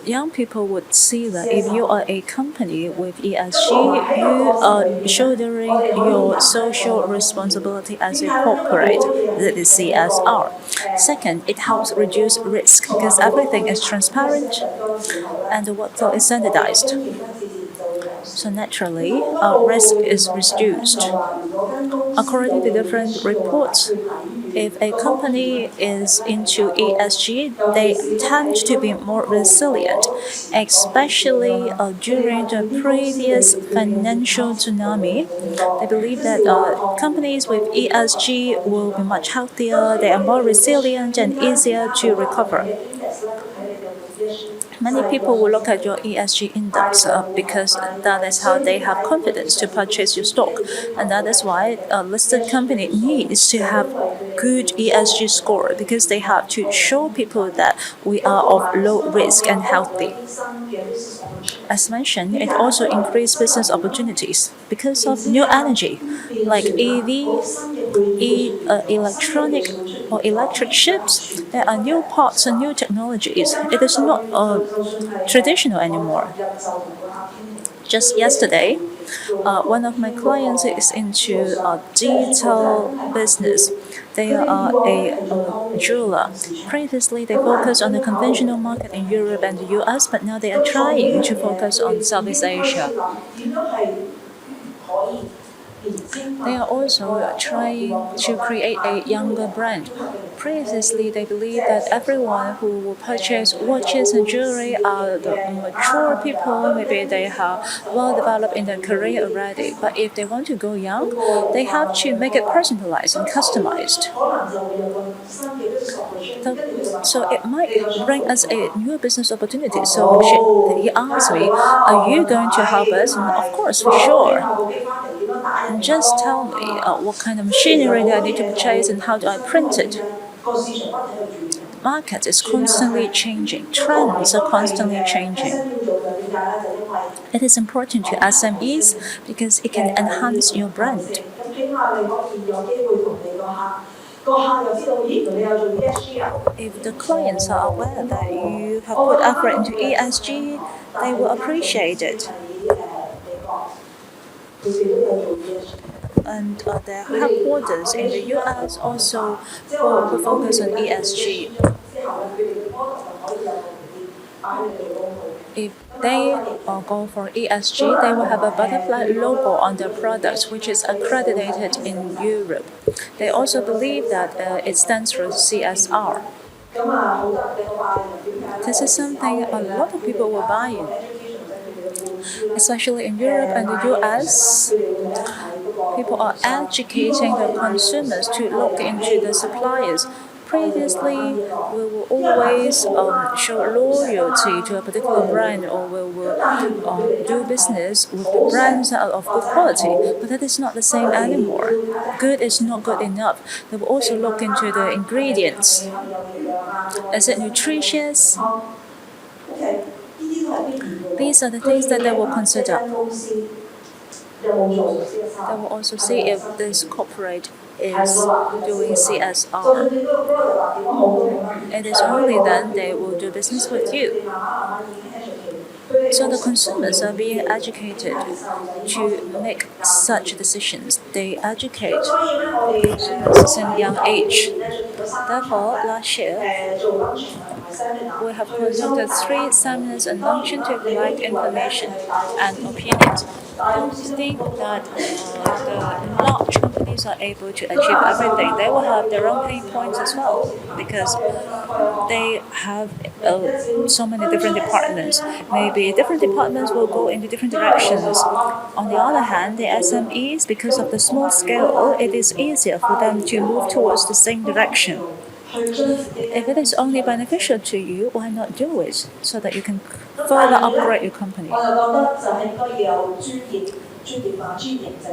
Young people would see that if you are a company with ESG, you are shouldering your social responsibility as a corporate, that is CSR. Second, it helps reduce risk because everything is transparent and the workflow is standardized. So naturally, our risk is reduced. According to different reports, if a company is into ESG, they tend to be more resilient, especially during the previous financial tsunami. They believe that companies with ESG will be much healthier, they are more resilient and easier to recover. Many people will look at your ESG index because that is how they have confidence to purchase your stock. And that is why a listed company needs to have good ESG score because they have to show people that we are of low risk and healthy. As mentioned, it also increased business opportunities because of new energy like EV, electronic or electric ships. There are new parts and new technologies. It is not traditional anymore. Just yesterday, one of my clients is into digital business. They are a jeweler. Previously, they focused on the conventional market in Europe and the US, but now they are trying to focus on Southeast Asia. They are also trying to create a younger brand. Previously, they believed that everyone who will purchase watches and jewelry are the mature people. Maybe they are well developed in their career already. But if they want to go young, they have to make it personalized and customized. So it might bring us a new business opportunity. So he asked me, "Are you going to help us?" And of course, for sure. And just tell me what kind of machinery that I need to purchase and how do I print it. Market is constantly changing. Trends are constantly changing. It is important to SMEs because it can enhance your brand. If the clients are aware that you have put effort into ESG, they will appreciate it. And their headquarters in the US also will focus on ESG. If they go for ESG, they will have a butterfly logo on their products, which is accredited in Europe. They also believe that it stands for CSR. This is something a lot of people will buy in. Especially in Europe and the US, people are educating the consumers to look into the suppliers. Previously, we will always show loyalty to a particular brand, or we will do business with the brands that are of good quality. But that is not the same anymore. Good is not good enough. They will also look into the ingredients. Is it nutritious? These are the things that they will consider. They will also see if this corporate is doing CSR. It is only then they will do business with you. So the consumers are being educated to make such decisions. They educate consumers since a young age. Therefore, last year, we have conducted 3 seminars and luncheon to provide information and opinions. I don't think that the large companies are able to achieve everything. They will have their own pain points as well, because they have so many different departments. Maybe different departments will go into different directions. On the other hand, the SMEs, because of the small scale, it is easier for them to move towards the same direction. If it is only beneficial to you, why not do it so that you can further upgrade your company?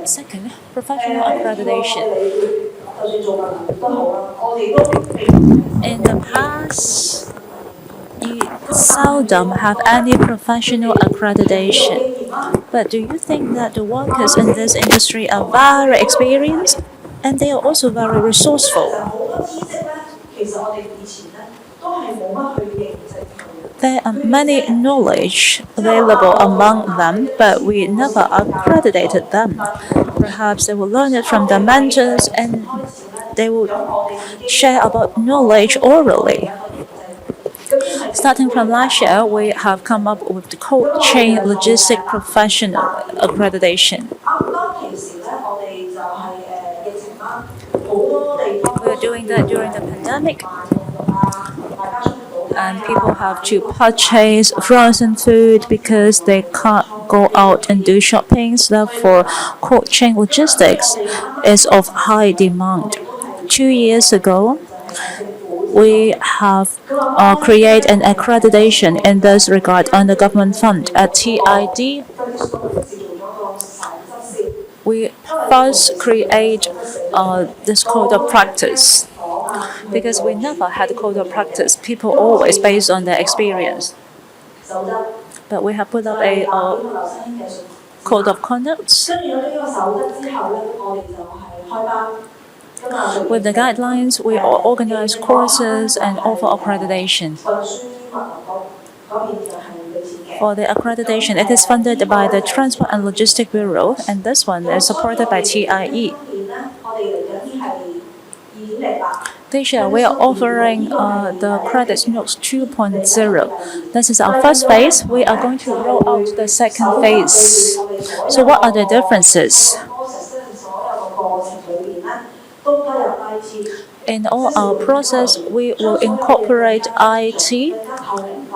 Second, professional accreditation. In the past, you seldom have any professional accreditation. But do you think that the workers in this industry are very experienced and they are also very resourceful? There are many knowledge available among them, but we never accredited them. Perhaps they will learn it from their mentors and they will share about knowledge orally. Starting from last year, we have come up with the cold chain logistic professional accreditation. We were doing that during the pandemic, and people have to purchase frozen food because they can't go out and do shopping. Therefore, cold chain logistics is of high demand. 2 years ago, we have created an accreditation in this regard under government fund. At TID, we first create this code of practice, because we never had a code of practice. People always based on their experience. But we have put up a code of conduct. With the guidelines, we organize courses and offer accreditation. For the accreditation, it is funded by the Transport and Logistics Bureau, and this one is supported by TIE. This year, we are offering the Credit Notes 2.0. This is our first phase. We are going to roll out the second phase. So what are the differences? In all our process, we will incorporate IT.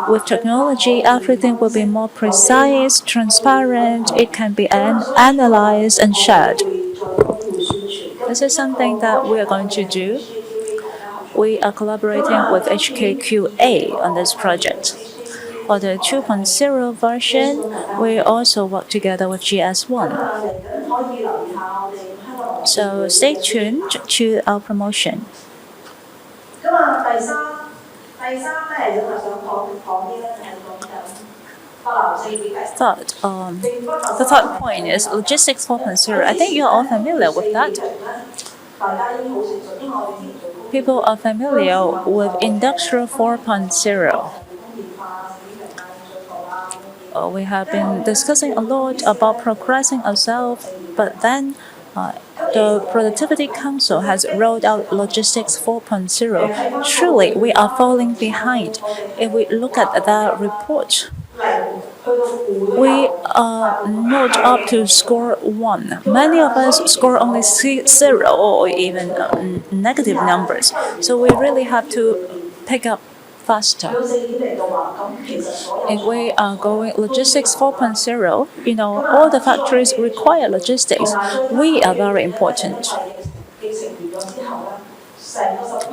With technology, everything will be more precise, transparent. It can be analyzed and shared. This is something that we are going to do. We are collaborating with HKQA on this project. For the 2.0 version, we also work together with GS1. So stay tuned to our promotion. The third point is Logistics 4.0. I think you're all familiar with that. People are familiar with Industrial 4.0. We have been discussing a lot about progressing ourselves, but then the Productivity Council has rolled out Logistics 4.0. Truly, we are falling behind. If we look at the report, we are not up to score 1. Many of us score only 0 or even negative numbers. So we really have to pick up faster. If we are going Logistics 4.0, all the factories require logistics. We are very important.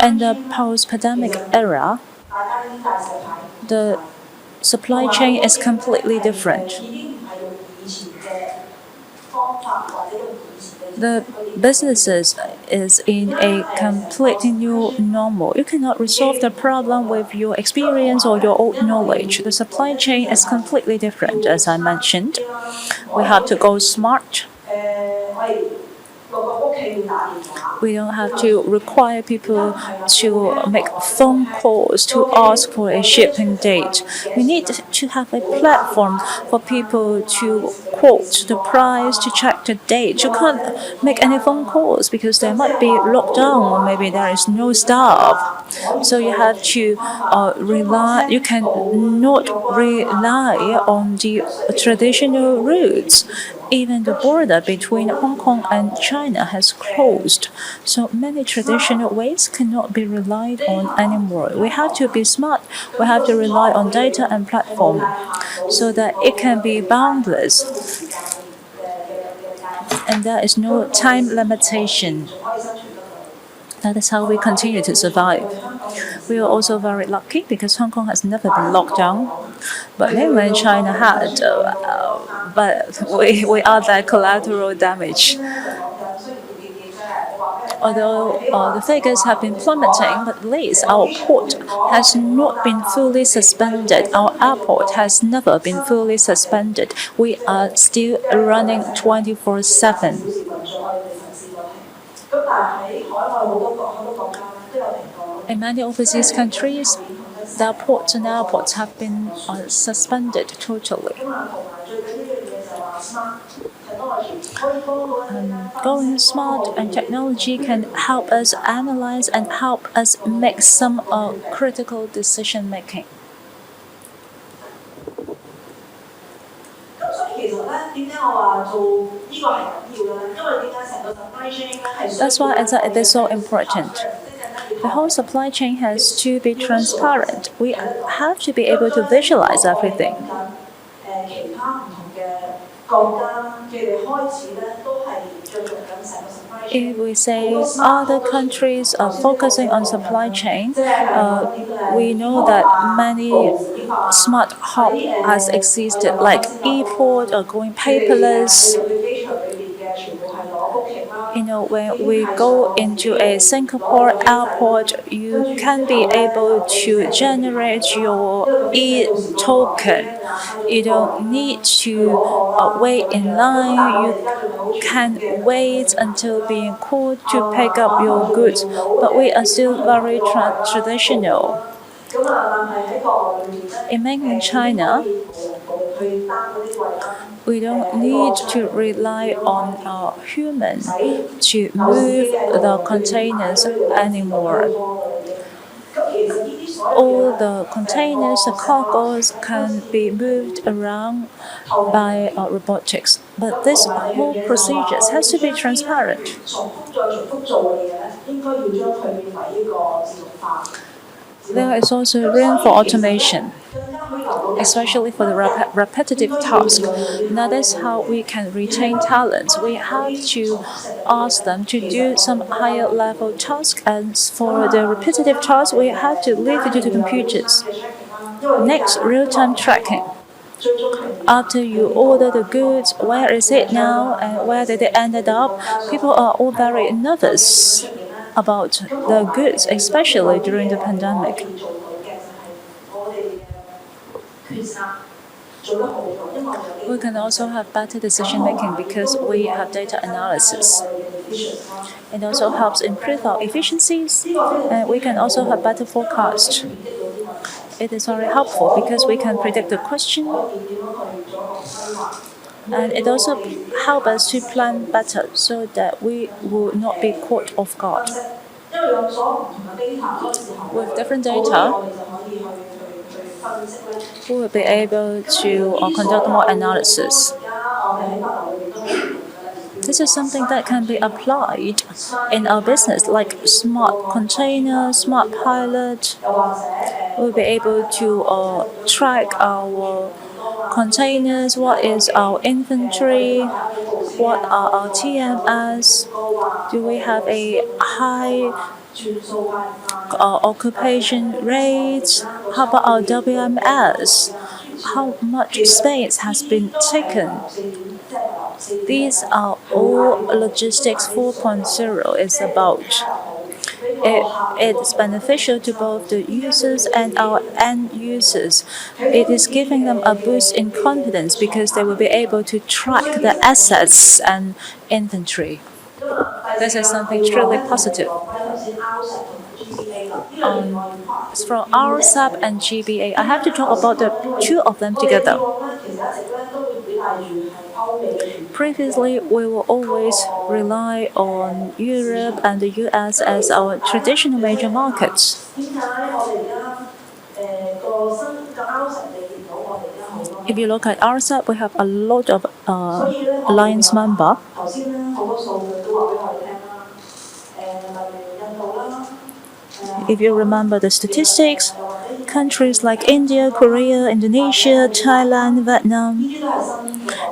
In the post-pandemic era, the supply chain is completely different. The businesses is in a completely new normal. You cannot resolve the problem with your experience or your old knowledge. The supply chain is completely different, as I mentioned. We have to go smart. We don't have to require people to make phone calls to ask for a shipping date. We need to have a platform for people to quote the price, to check the date. You can't make any phone calls because there might be lockdown or maybe there is no staff. So you have to rely. You cannot rely on the traditional routes. Even the border between Hong Kong and China has closed, so many traditional ways cannot be relied on anymore. We have to be smart. We have to rely on data and platform so that it can be boundless. And there is no time limitation. That is how we continue to survive. We are also very lucky because Hong Kong has never been locked down, but mainland China had. But we are the collateral damage. Although the figures have been plummeting, but at least our port has not been fully suspended. Our airport has never been fully suspended. We are still running 24/7. In many overseas countries, their ports and airports have been suspended totally. Going smart and technology can help us analyze and help us make some critical decision making. That's why it is so important. The whole supply chain has to be transparent. We have to be able to visualize everything. If we say other countries are focusing on supply chain, we know that many smart hub has existed, like e-port or going paperless. When we go into a Singapore airport, you can be able to generate your e-token. You don't need to wait in line. You can wait until being called to pick up your goods. But we are still very traditional. In mainland China, we don't need to rely on humans to move the containers anymore. All the containers, the cargoes can be moved around by robotics. But this whole procedure has to be transparent. There is also room for automation, especially for the repetitive task. Now that's how we can retain talents. We have to ask them to do some higher level tasks, and for the repetitive tasks, we have to leave it to the computers. Next, real-time tracking. After you order the goods, where is it now and where did it ended up? People are all very nervous about the goods, especially during the pandemic. We can also have better decision making because we have data analysis. It also helps improve our efficiencies, and we can also have better forecast. It is very helpful because we can predict the question, and it also helps us to plan better so that we will not be caught off guard. With different data, we will be able to conduct more analysis. This is something that can be applied in our business, like smart container, smart pilot. We'll be able to track our containers, what is our inventory, what are our TMS, do we have a high our occupation rates? How about our WMS? How much space has been taken? These are all Logistics 4.0 is about. It is beneficial to both the users and our end users. It is giving them a boost in confidence because they will be able to track the assets and inventory. This is something truly positive. From OurTV and GBA, I have to talk about the two of them together. Previously, we will always rely on Europe and the US as our traditional major markets. If you look at OurTV, we have a lot of alliance members. If you remember the statistics, countries like India, Korea, Indonesia, Thailand, Vietnam,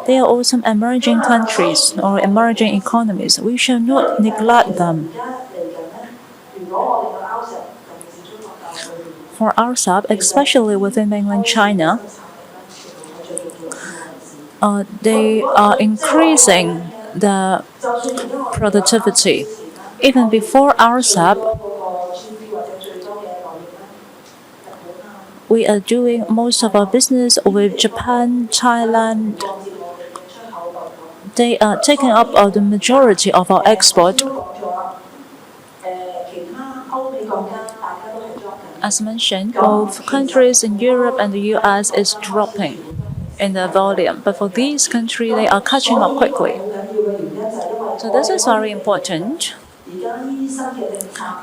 they are all some emerging countries or emerging economies. We shall not neglect them. For OurTV, especially within mainland China, they are increasing the productivity. Even before OurTV, we are doing most of our business with Japan, Thailand. They are taking up the majority of our export. As mentioned, both countries in Europe and the US is dropping in their volume, but for these countries, they are catching up quickly. So this is very important,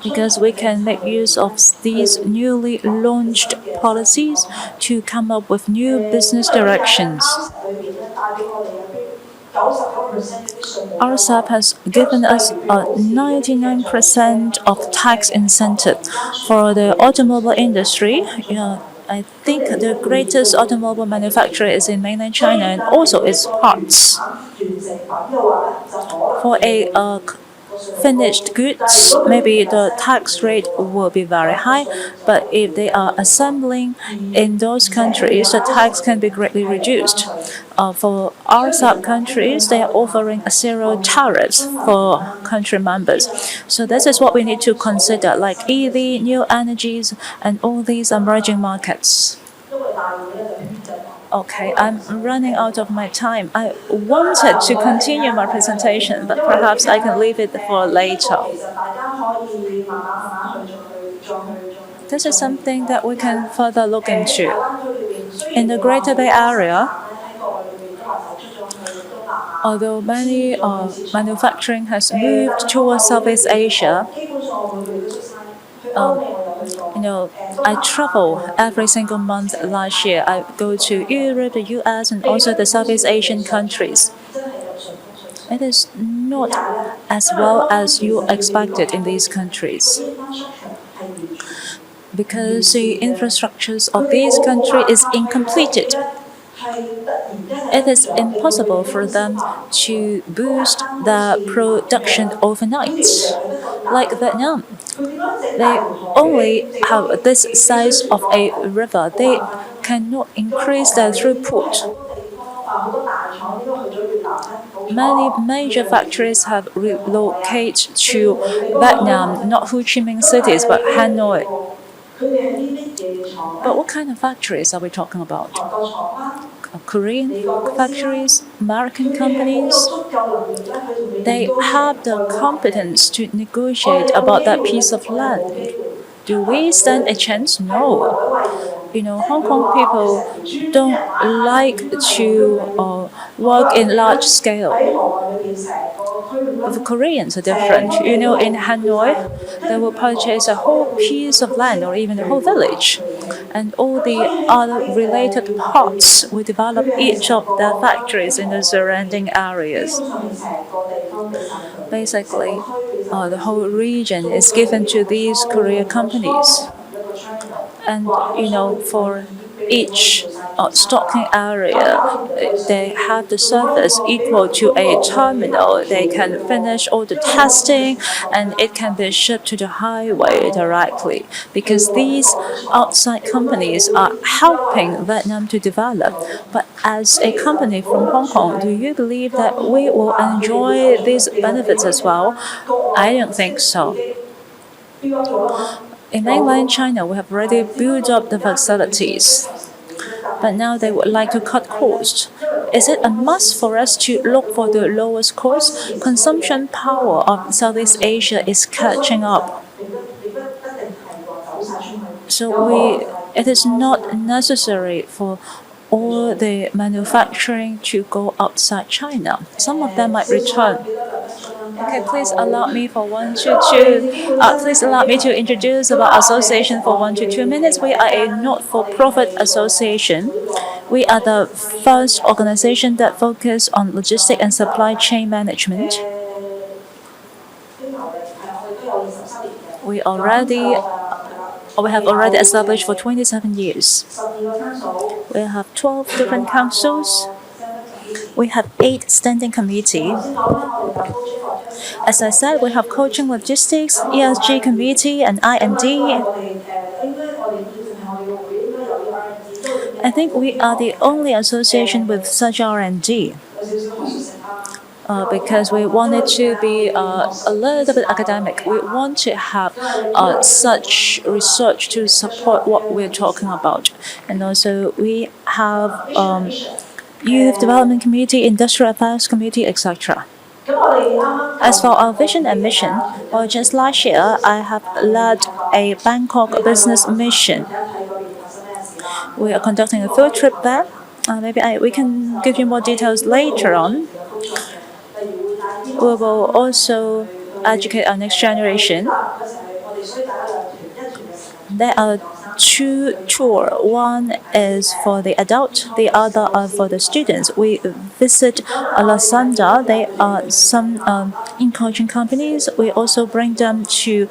because we can make use of these newly launched policies to come up with new business directions. OurTV has given us a 99% of tax incentive for the automobile industry. I think the greatest automobile manufacturer is in mainland China and also its parts. For a finished goods, maybe the tax rate will be very high, but if they are assembling in those countries, the tax can be greatly reduced. For OurTV countries, they are offering a zero tariffs for country members. So this is what we need to consider, like EV, new energies, and all these emerging markets. Okay, I'm running out of my time. I wanted to continue my presentation, but perhaps I can leave it for later. This is something that we can further look into. In the Greater Bay Area, although many manufacturing has moved towards Southeast Asia, I travel every single month last year. I go to Europe, the US, and also the Southeast Asian countries. It is not as well as you expected in these countries, because the infrastructures of these countries is incompleted. It is impossible for them to boost the production overnight. Like Vietnam, they only have this size of a river. They cannot increase their throughput. Many major factories have relocated to Vietnam, not Ho Chi Minh cities, but Hanoi. But what kind of factories are we talking about? Korean factories, American companies, they have the competence to negotiate about that piece of land. Do we stand a chance? No. Hong Kong people don't like to work in large scale. The Koreans are different. In Hanoi, they will purchase a whole piece of land or even a whole village. And all the other related parts will develop each of their factories in the surrounding areas. Basically, the whole region is given to these Korean companies. And for each stocking area. They have the service equal to a terminal. They can finish all the testing and it can be shipped to the highway directly, because these outside companies are helping Vietnam to develop. But as a company from Hong Kong, do you believe that we will enjoy these benefits as well? I don't think so. In mainland China, we have already built up the facilities, but now they would like to cut costs. Is it a must for us to look for the lowest cost? Consumption power of Southeast Asia is catching up. So it is not necessary for all the manufacturing to go outside China. Some of them might return. Okay, please allow me for 1 to 2. Please allow me to introduce about association for 1 to 2 minutes. We are a not-for-profit association. We are the first organization that focuses on logistic and supply chain management. We have already established for 27 years. We have 12 different councils. We have 8 standing committees. As I said, we have coaching logistics, ESG committee, and I&D. I think we are the only association with such R&D. Because we want it to be a little bit academic. We want to have such research to support what we're talking about. And also we have Youth Development Committee, Industrial Affairs Committee, etc. As for our vision and mission, just last year I have led a Bangkok business mission. We are conducting a field trip there. Maybe we can give you more details later on. We will also educate our next generation. There are 2 tours. One is for the adult, the other are for the students. We visit Lasanda. They are some in-coaching companies. We also bring them to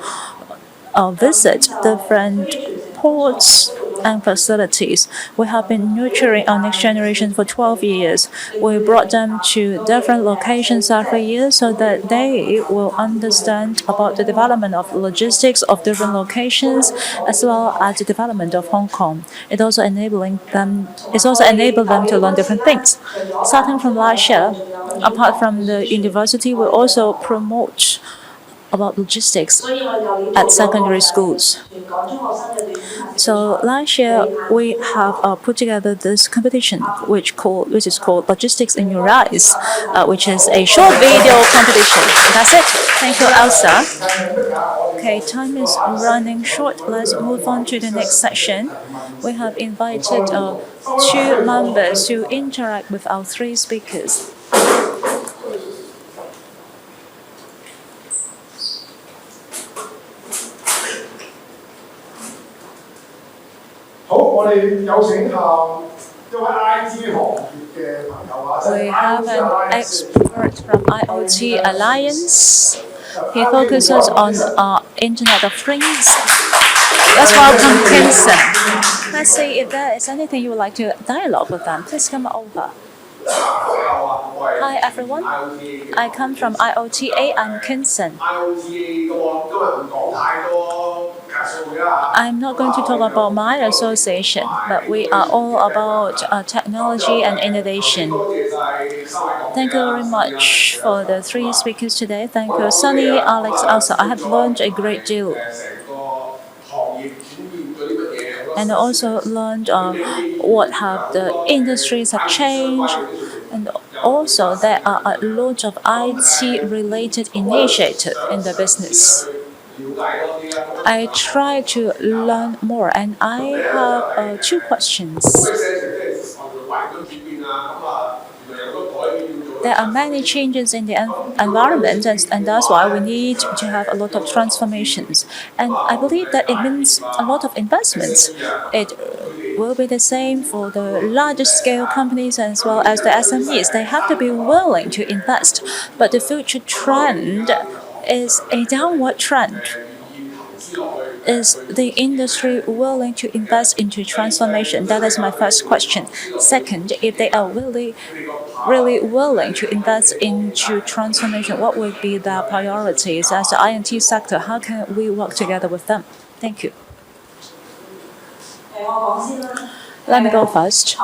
visit different ports and facilities. We have been nurturing our next generation for 12 years. We brought them to different locations every year so that they will understand about the development of logistics of different locations as well as the development of Hong Kong. It's also enabled them to learn different things. Starting from last year, apart from the university, we also promote about logistics at secondary schools. So last year we have put together this competition which is called Logistics in Your Eyes, which is a short video competition. That's it. Thank you, Elsa. Okay, time is running short. Let's move on to the next session. We have invited 2 members to interact with our 3 speakers. 好，我哋有請下一位 IT 行業嘅朋友啊， We have an expert from IoT Alliance. He focuses on Internet of Things. Let's welcome Kinston. Let's see if there is anything you would like to dialogue with them. Please come over. Hi everyone. I come from IOTA. I'm Kinston. I'm not going to talk about my association, but we are all about technology and innovation. Thank you very much for the 3 speakers today. Thank you, Sunny, Alex, Elsa. I have learned a great deal. And I also learned what have the industries have changed, and also there are a lot of IT-related initiatives in the business. I try to learn more, and I have 2 questions. There are many changes in the environment, and that's why we need to have a lot of transformations. And I believe that it means a lot of investments. It will be the same for the largest scale companies as well as the SMEs. They have to be willing to invest, but the future trend is a downward trend. is the industry willing to invest into transformation? That is my first question. Second, if they are really willing to invest into transformation, what would be their priorities as the INT sector? How can we work together with them? Thank you. Let me go first.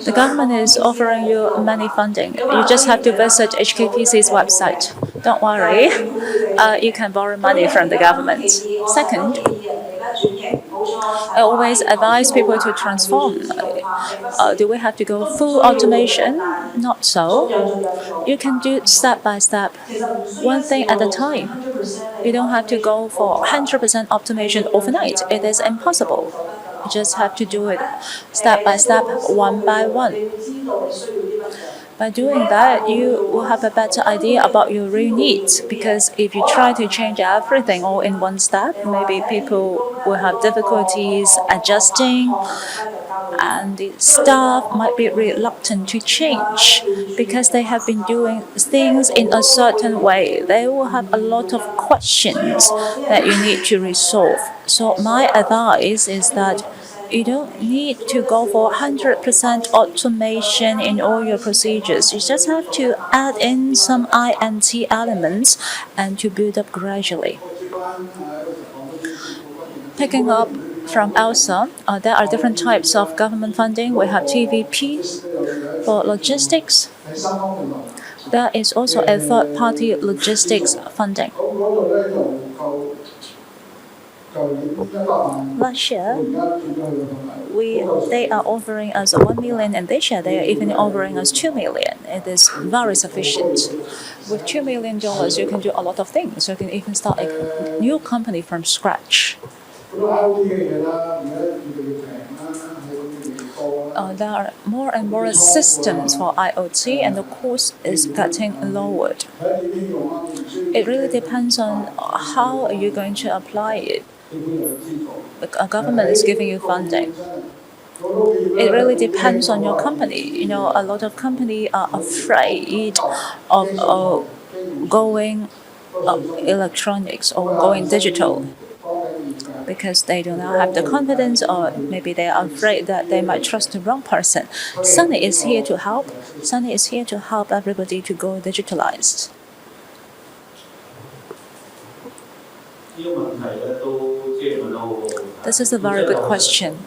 The government is offering you many funding. You just have to visit HKPC's website. Don't worry, you can borrow money from the government. Second, I always advise people to transform. Do we have to go full automation? Not so. You can do step by step, one thing at a time. You don't have to go for 100% automation overnight. It is impossible. You just have to do it step by step, one by one. By doing that, you will have a better idea about your real needs, because if you try to change everything all in one step, maybe people will have difficulties adjusting, and the staff might be reluctant to change because they have been doing things in a certain way. They will have a lot of questions that you need to resolve. So my advice is that you don't need to go for 100% automation in all your procedures. You just have to add in some INT elements and to build up gradually. Picking up from Elsa, there are different types of government funding. We have TVP for logistics. There is also a third-party logistics funding. Last year, they are offering us 1 million, and this year they are even offering us 2 million. It is very sufficient. With $2 million, you can do a lot of things. You can even start a new company from scratch. There are more and more systems for IoT, and the cost is getting lowered. It really depends on how you're going to apply it. The government is giving you funding. It really depends on your company. You know, a lot of companies are afraid of going electronics or going digital because they do not have the confidence, or maybe they are afraid that they might trust the wrong person. Sunny is here to help. Sunny is here to help everybody to go digitalized. This is a very good question.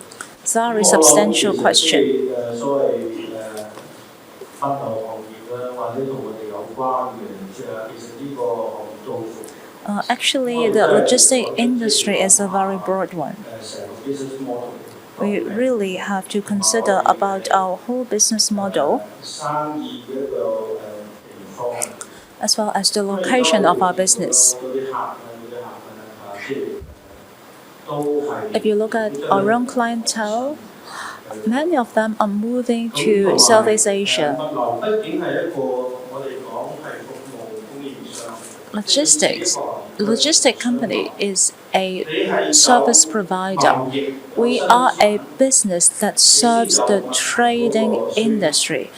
Very substantial question. Actually, the logistic industry is a very broad one. We really have to consider about our whole business model, as well as the location of our business. If you look at our own clientele, many of them are moving to Southeast Asia. Logistic company is a service provider. We are a business that serves the trading industry.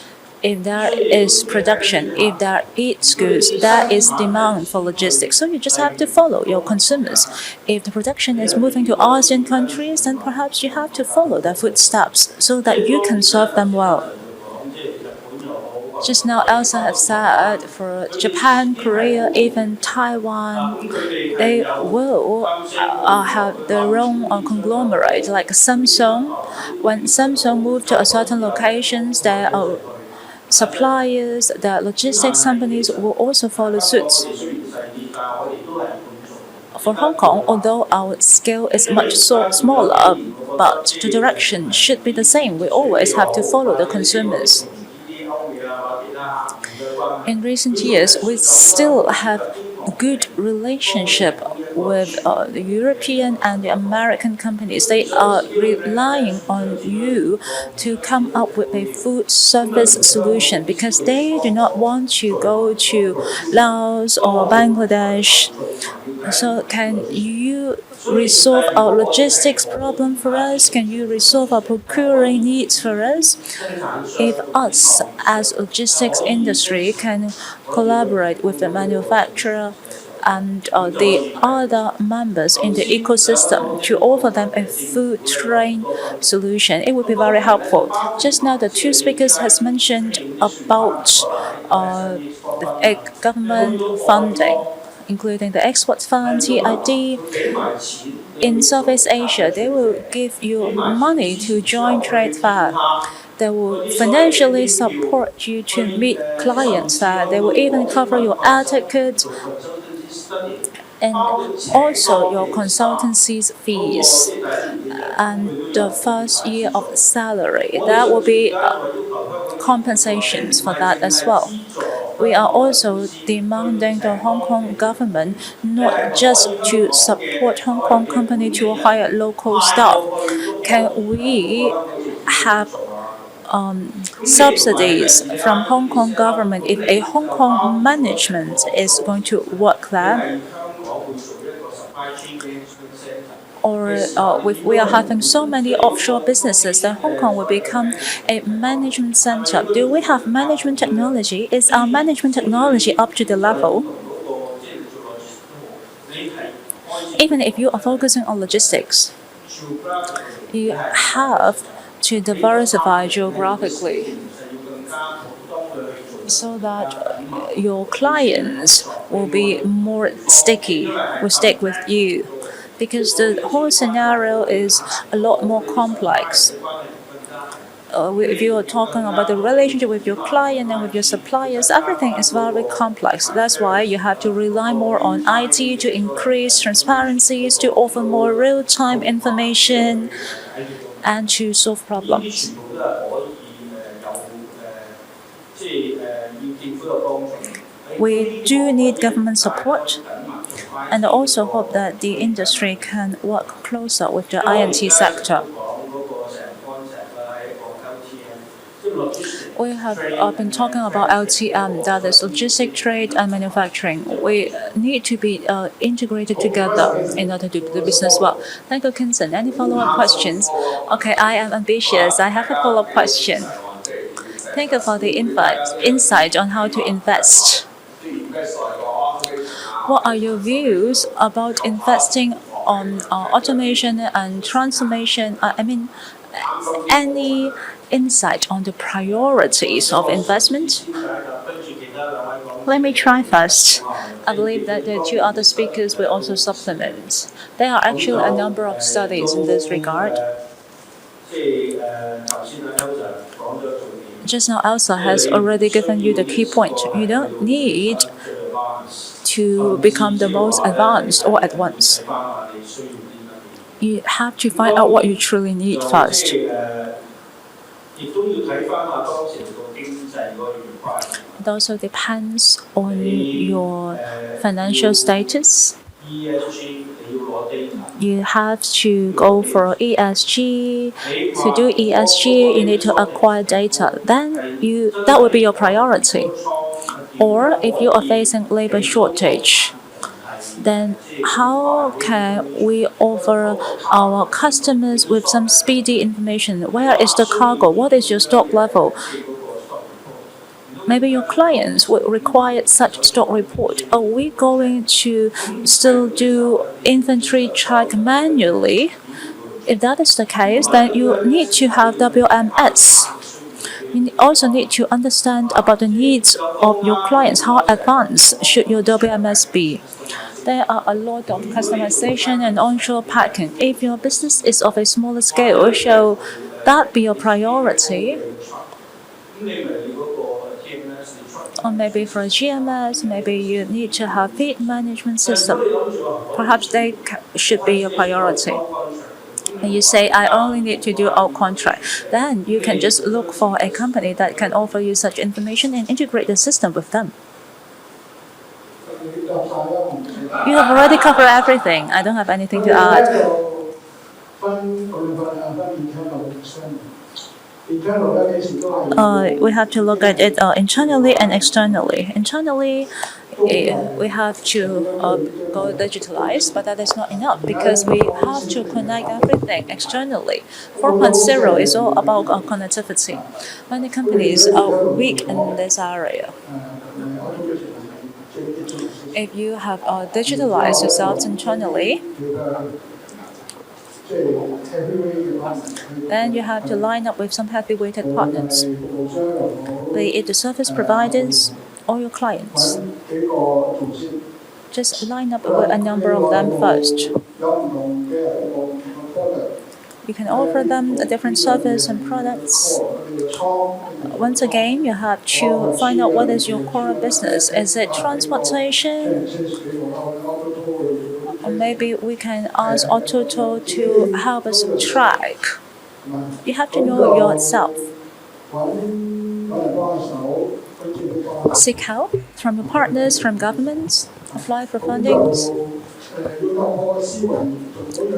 If there is production, if there is goods, there is demand for logistics. So you just have to follow your consumers. If the production is moving to ASEAN countries, then perhaps you have to follow their footsteps so that you can serve them well. Just now, Elsa has said for Japan, Korea, even Taiwan, they will have their own conglomerate, like Samsung. When Samsung moved to a certain locations, there are suppliers, the logistics companies will also follow suit. For Hong Kong, although our scale is much smaller, but the direction should be the same. We always have to follow the consumers. In recent years, we still have a good relationship with the European and the American companies. They are relying on you to come up with a food service solution because they do not want to go to Laos or Bangladesh. So can you resolve our logistics problem for us? Can you resolve our procuring needs for us? If us as logistics industry can collaborate with the manufacturer and the other members in the ecosystem to offer them a full train solution. It would be very helpful. Just now, the two speakers has mentioned about the government funding, including the Export Fund, TID. In Southeast Asia, they will give you money to join trade fair. They will financially support you to meet clients there. They will even cover your air ticket and also your consultancy's fees and the first year of salary. There will be compensations for that as well. We are also demanding the Hong Kong government not just to support Hong Kong company to hire local staff. Can we have subsidies from Hong Kong government if a Hong Kong management is going to work there? Or if we are having so many offshore businesses, then Hong Kong will become a management center. Do we have management technology? Is our management technology up to the level? Even if you are focusing on logistics, you have to diversify geographically so that your clients will be more sticky, will stick with you. Because the whole scenario is a lot more complex. If you are talking about the relationship with your client and with your suppliers, everything is very complex. That's why you have to rely more on IT to increase transparencies, to offer more real-time information, and to solve problems. We do need government support, and I also hope that the industry can work closer with the INT sector. We have been talking about LTM, that is logistic trade and manufacturing. We need to be integrated together in order to do the business well. Thank you, Kinson. Any follow-up questions? Okay, I am ambitious. I have a follow-up question. Thank you for the insight on how to invest. What are your views about investing on automation and transformation? Any insight on the priorities of investment? Let me try first. I believe that the two other speakers will also supplement. There are actually a number of studies in this regard. Just now, Elsa has already given you the key point. You don't need to become the most advanced all at once. You have to find out what you truly need first. It also depends on your financial status. You have to go for ESG. To do ESG, you need to acquire data. Then that will be your priority. Or if you are facing labor shortage, then how can we offer our customers with some speedy information? Where is the cargo? What is your stock level? Maybe your clients would require such stock report. Are we going to still do inventory check manually? If that is the case, then you need to have WMS. You also need to understand about the needs of your clients. How advanced should your WMS be? There are a lot of customization and onshore packing. If your business is of a smaller scale, shall that be your priority? Or maybe for a GMS, maybe you need to have feed management system. Perhaps they should be your priority. And you say, I only need to do our contract. Then you can just look for a company that can offer you such information and integrate the system with them. You have already covered everything. I don't have anything to add. We have to look at it internally and externally. Internally, we have to go digitalized, but that is not enough because we have to connect everything externally. 4.0 is all about connectivity. Many companies are weak in this area. If you have digitalized yourselves internally, then you have to line up with some heavy-weighted partners, be it the service providers or your clients. Just line up with a number of them first. You can offer them a different service and products. Once again, you have to find out what is your core business. Is it transportation? Or maybe we can ask OurTV to help us track. You have to know yourself. Seek help from your partners, from governments, apply for fundings.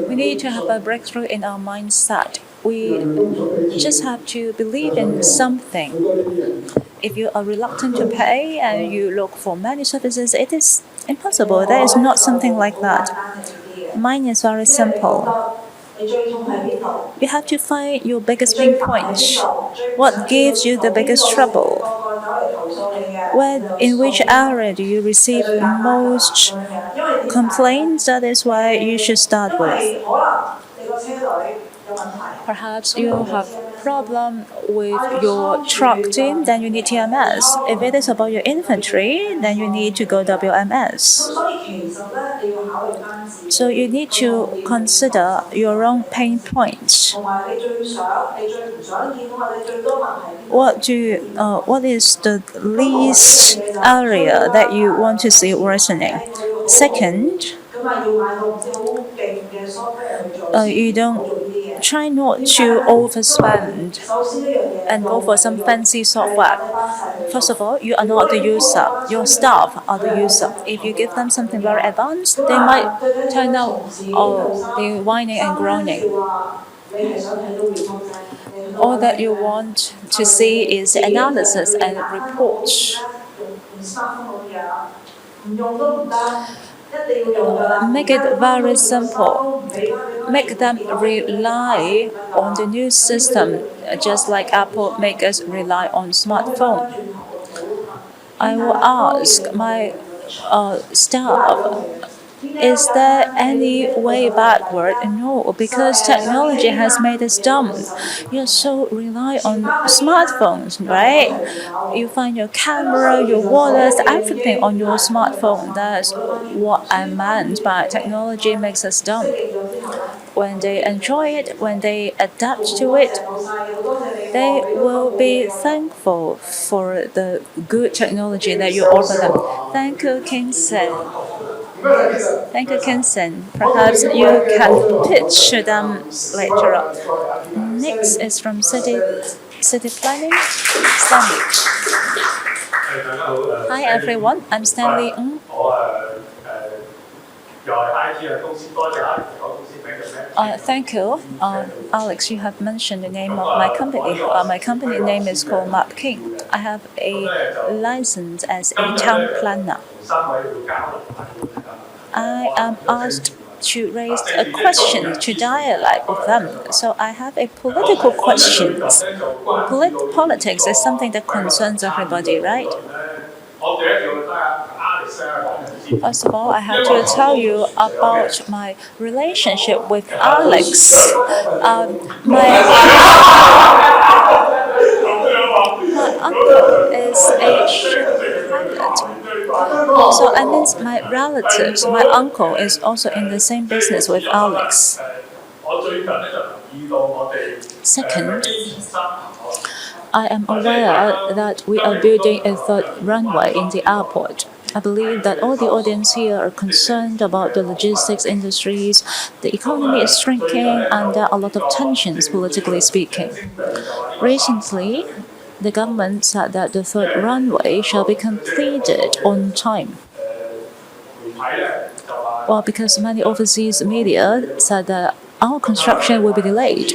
We need to have a breakthrough in our mindset. We just have to believe in something. If you are reluctant to pay and you look for many services, it is impossible. There is not something like that. Mine is very simple. You have to find your biggest pain points. What gives you the biggest trouble? In which area do you receive most complaints? That is why you should start with. Perhaps you have problem with your truck team, then you need TMS. If it is about your inventory, then you need to go WMS. So you need to consider your own pain points. What is the least area that you want to see worsening? Second, you don't try not to overspend and go for some fancy software. First of all, you are not the user. Your staff are the user. If you give them something very advanced, they might turn out they're whining and groaning. All that you want to see is analysis and reports. Make it very simple. Make them rely on the new system, just like Apple make us rely on smartphone. I will ask my staff, is there any way backward? No, because technology has made us dumb. You're so rely on smartphones, right? You find your camera, your wallets, everything on your smartphone. That's what I meant by technology makes us dumb. When they enjoy it, when they adapt to it, they will be thankful for the good technology that you offer them. Thank you, Kingston. Thank you, Kingston. Perhaps you can pitch to them later on. Next is from City Planning, Stanley. Hi everyone, I'm Stanley Ng. Thank you. Alex, you have mentioned the name of my company. My company name is called Map King. I have a license as a town planner. I am asked to raise a question to dialogue with them. So I have a political question. Politics is something that concerns everybody, right? First of all, I have to tell you about my relationship with Alex. My uncle is a ship pilot. So I mean my relatives, my uncle is also in the same business with Alex. Second, I am aware that we are building a third runway in the airport. I believe that all the audience here are concerned about the logistics industries. The economy is shrinking and there are a lot of tensions, politically speaking. Recently, the government said that the third runway shall be completed on time. Well, because many overseas media said that our construction will be delayed.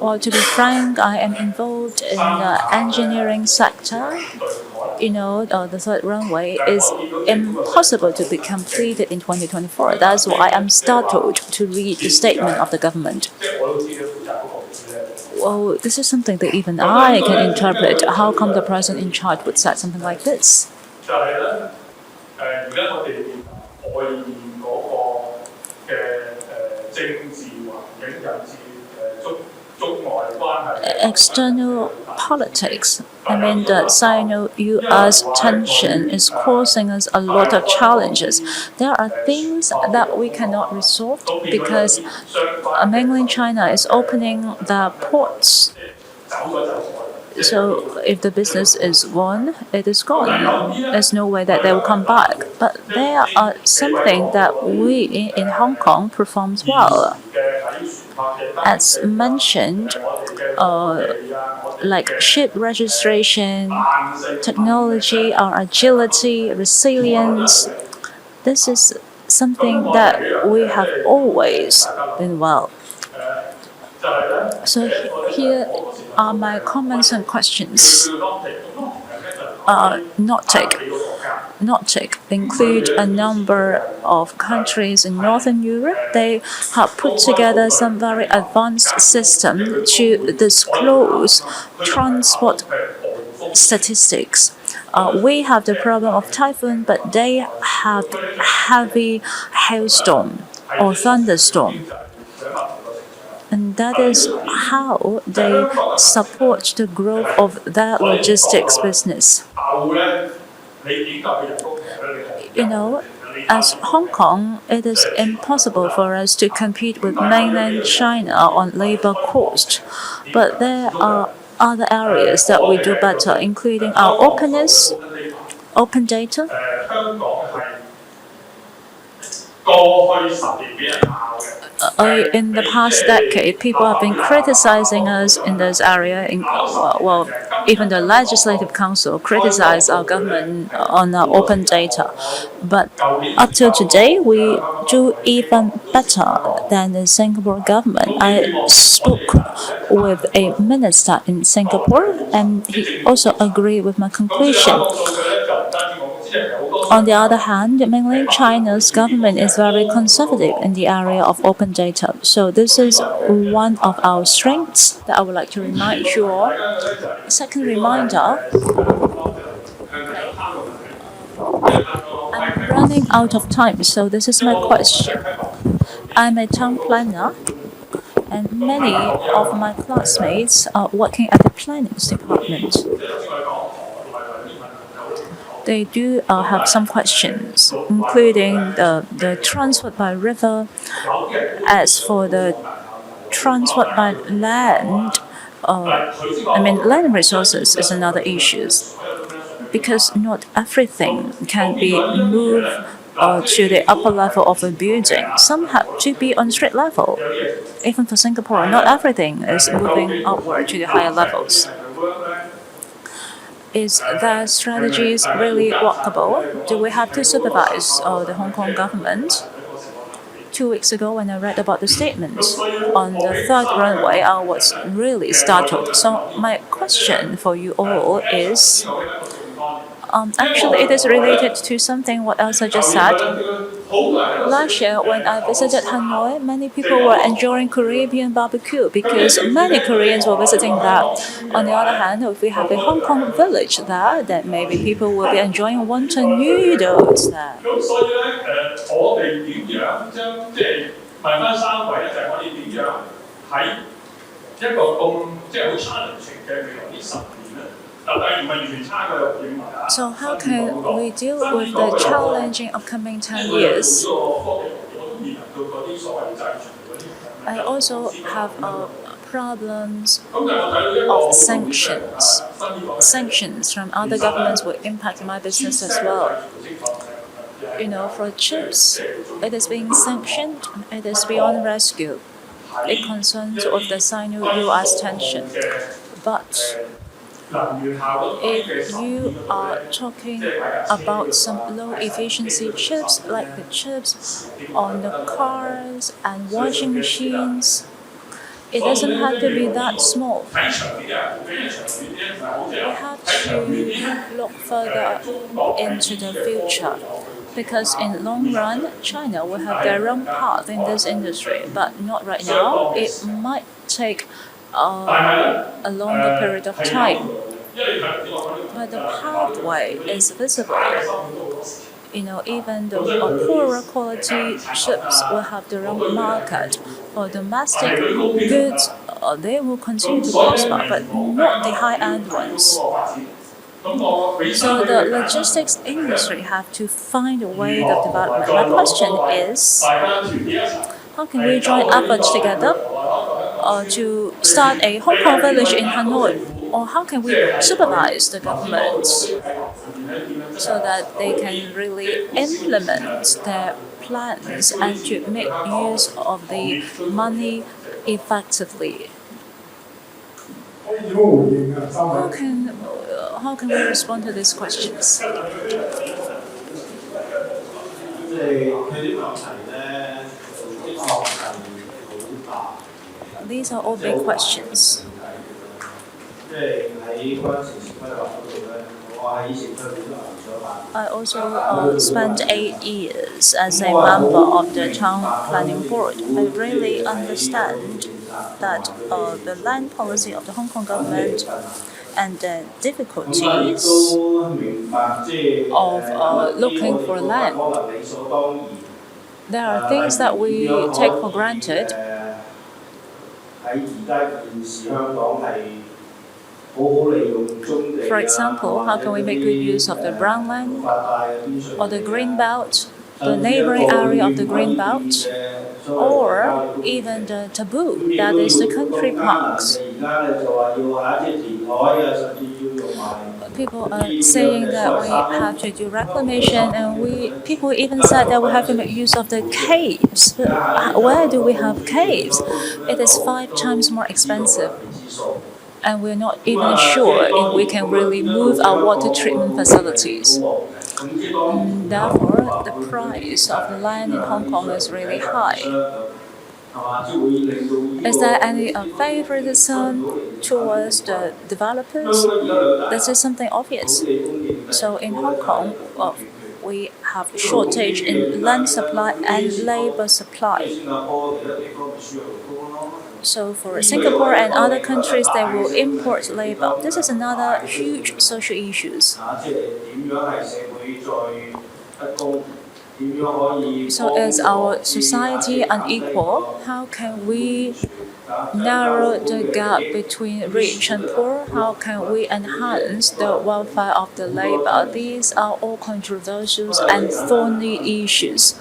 Well, to be frank, I am involved in the engineering sector. You know, the third runway is impossible to be completed in 2024. That's why I am startled to read the statement of the government. Well, this is something that even I can interpret. How come the person in charge would say something like this? 就係咧而家我哋外面嗰個嘅政治環境引致中外關係。External politics. I mean, the Sino-US tension is causing us a lot of challenges. There are things that we cannot resolve because mainland China is opening the ports. So if the business is gone, it is gone. There's no way that they will come back. But there are something that we in Hong Kong performs well. As mentioned, like ship registration, technology, our agility, resilience. This is something that we have always been well. So here are my comments and questions. Nordic include a number of countries in Northern Europe. They have put together some very advanced system to disclose transport statistics. We have the problem of typhoon, but they have heavy hailstorm or thunderstorm. And that is how they support the growth of their logistics business. You know, as Hong Kong, it is impossible for us to compete with mainland China on labor cost. But there are other areas that we do better, including our openness, open data. In the past decade, people have been criticizing us in this area. Even the Legislative Council criticized our government on our open data. But up till today, we do even better than the Singapore government. I spoke with a minister in Singapore, and he also agreed with my conclusion. On the other hand, mainland China's government is very conservative in the area of open data. So this is one of our strengths that I would like to remind you all. Second reminder, I'm running out of time, so this is my question. I'm a town planner, and many of my classmates are working at the planning department. They do have some questions, including the transport by river. As for the transport by land, land resources is another issue, because not everything can be moved to the upper level of a building. Some have to be on street level. Even for Singapore, not everything is moving upward to the higher levels. Is their strategies really workable? Do we have to supervise the Hong Kong government? 2 weeks ago, when I read about the statements on the third runway, I was really startled. So my question for you all is, actually it is related to something what Elsa just said. Last year, when I visited Hanoi, many people were enjoying Caribbean barbecue because many Koreans were visiting that. On the other hand, if we have a Hong Kong village there, then maybe people will be enjoying wonton noodles there. So how can we deal with the challenging upcoming 10 years? I also have problems of sanctions. Sanctions from other governments will impact my business as well. You know, for chips, it is being sanctioned, it is beyond rescue. It concerns with the Sino-US tension. But if you are talking about some low-efficiency chips, like the chips on the cars and washing machines, it doesn't have to be that small. We have to look further into the future, because in the long run, China will have their own path in this industry, but not right now. It might take a longer period of time. but the pathway is visible. Even the poorer quality ships will have their own market. For domestic goods, they will continue to prosper, but not the high-end ones. So the logistics industry have to find a way of development. My question is, how can we join efforts together to start a Hong Kong village in Hanoi? Or how can we supervise the governments so that they can really implement their plans and to make use of the money effectively? How can we respond to these questions? These are all big questions. I also spent 8 years as a member of the town planning board. I really understand that the land policy of the Hong Kong government and the difficulties of looking for land. There are things that we take for granted. For example, how can we make good use of the brown land or the green belt, the neighboring area of the green belt, or even the taboo, that is the country parks. People are saying that we have to do reclamation, and people even said that we have to make use of the caves. But where do we have caves? It is 5 times more expensive. And we're not even sure if we can really move our water treatment facilities. Therefore, the price of the land in Hong Kong is really high. Is there any favoritism towards the developers? This is something obvious. So in Hong Kong, we have shortage in land supply and labor supply. So for Singapore and other countries, they will import labor. This is another huge social issue. So is our society unequal? How can we narrow the gap between rich and poor? How can we enhance the welfare of the labor? These are all controversial and thorny issues.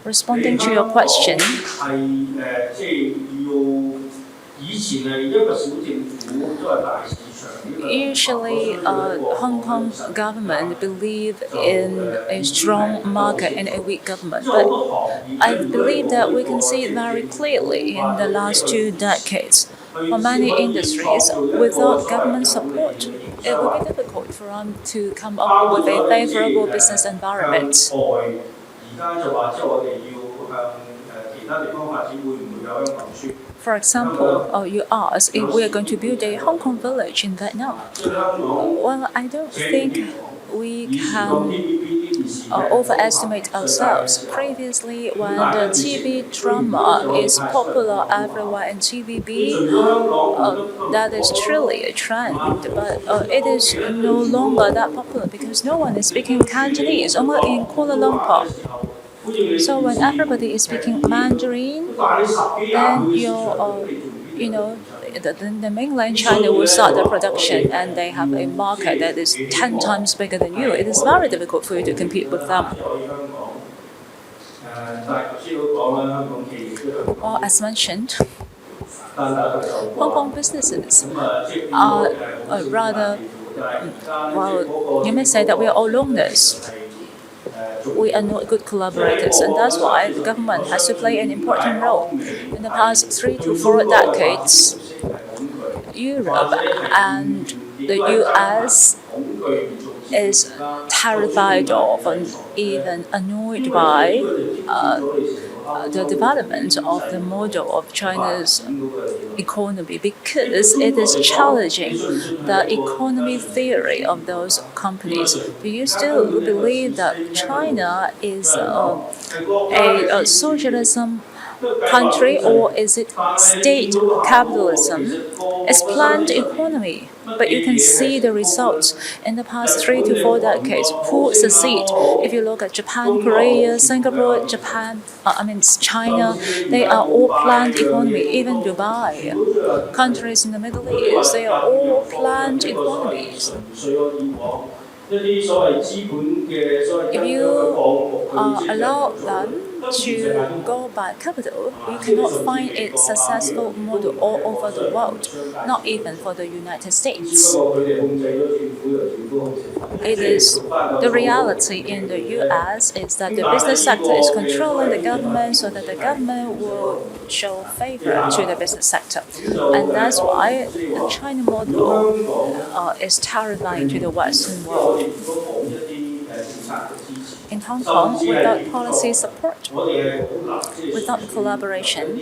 Responding to your question, usually Hong Kong government believe in a strong market and a weak government, but I believe that we can see it very clearly in the last 2 decades. For many industries, without government support, it will be difficult for them to come up with a favorable business environment. For example, you ask if we are going to build a Hong Kong village in Vietnam. Well, I don't think we can overestimate ourselves. Previously, when the TV drama is popular everywhere in TVB, that is truly a trend. But it is no longer that popular because no one is speaking Cantonese, only in Kuala Lumpur. So when everybody is speaking Mandarin, then the mainland China will start the production, and they have a market that is 10 times bigger than you. It is very difficult for you to compete with them. Well, as mentioned, Hong Kong businesses are rather, well, you may say that we are all loners. We are not good collaborators, and that's why the government has to play an important role. In the past 3 to 4 decades, Europe and the US is terrified of and even annoyed by the development of the model of China's economy because it is challenging the economy theory of those companies. Do you still believe that China is a socialism country, or is it state capitalism? It's planned economy, but you can see the results in the past 3 to 4 decades. Who succeed? If you look at Japan, Korea, Singapore, China, they are all planned economy. Even Dubai, countries in the Middle East, they are all planned economies. If you allow them to go by capital, you cannot find a successful model all over the world, not even for the United States. It is the reality in the US is that the business sector is controlling the government so that the government will show favor to the business sector. And that's why the China model is terrifying to the Western world. In Hong Kong, without policy support, without collaboration,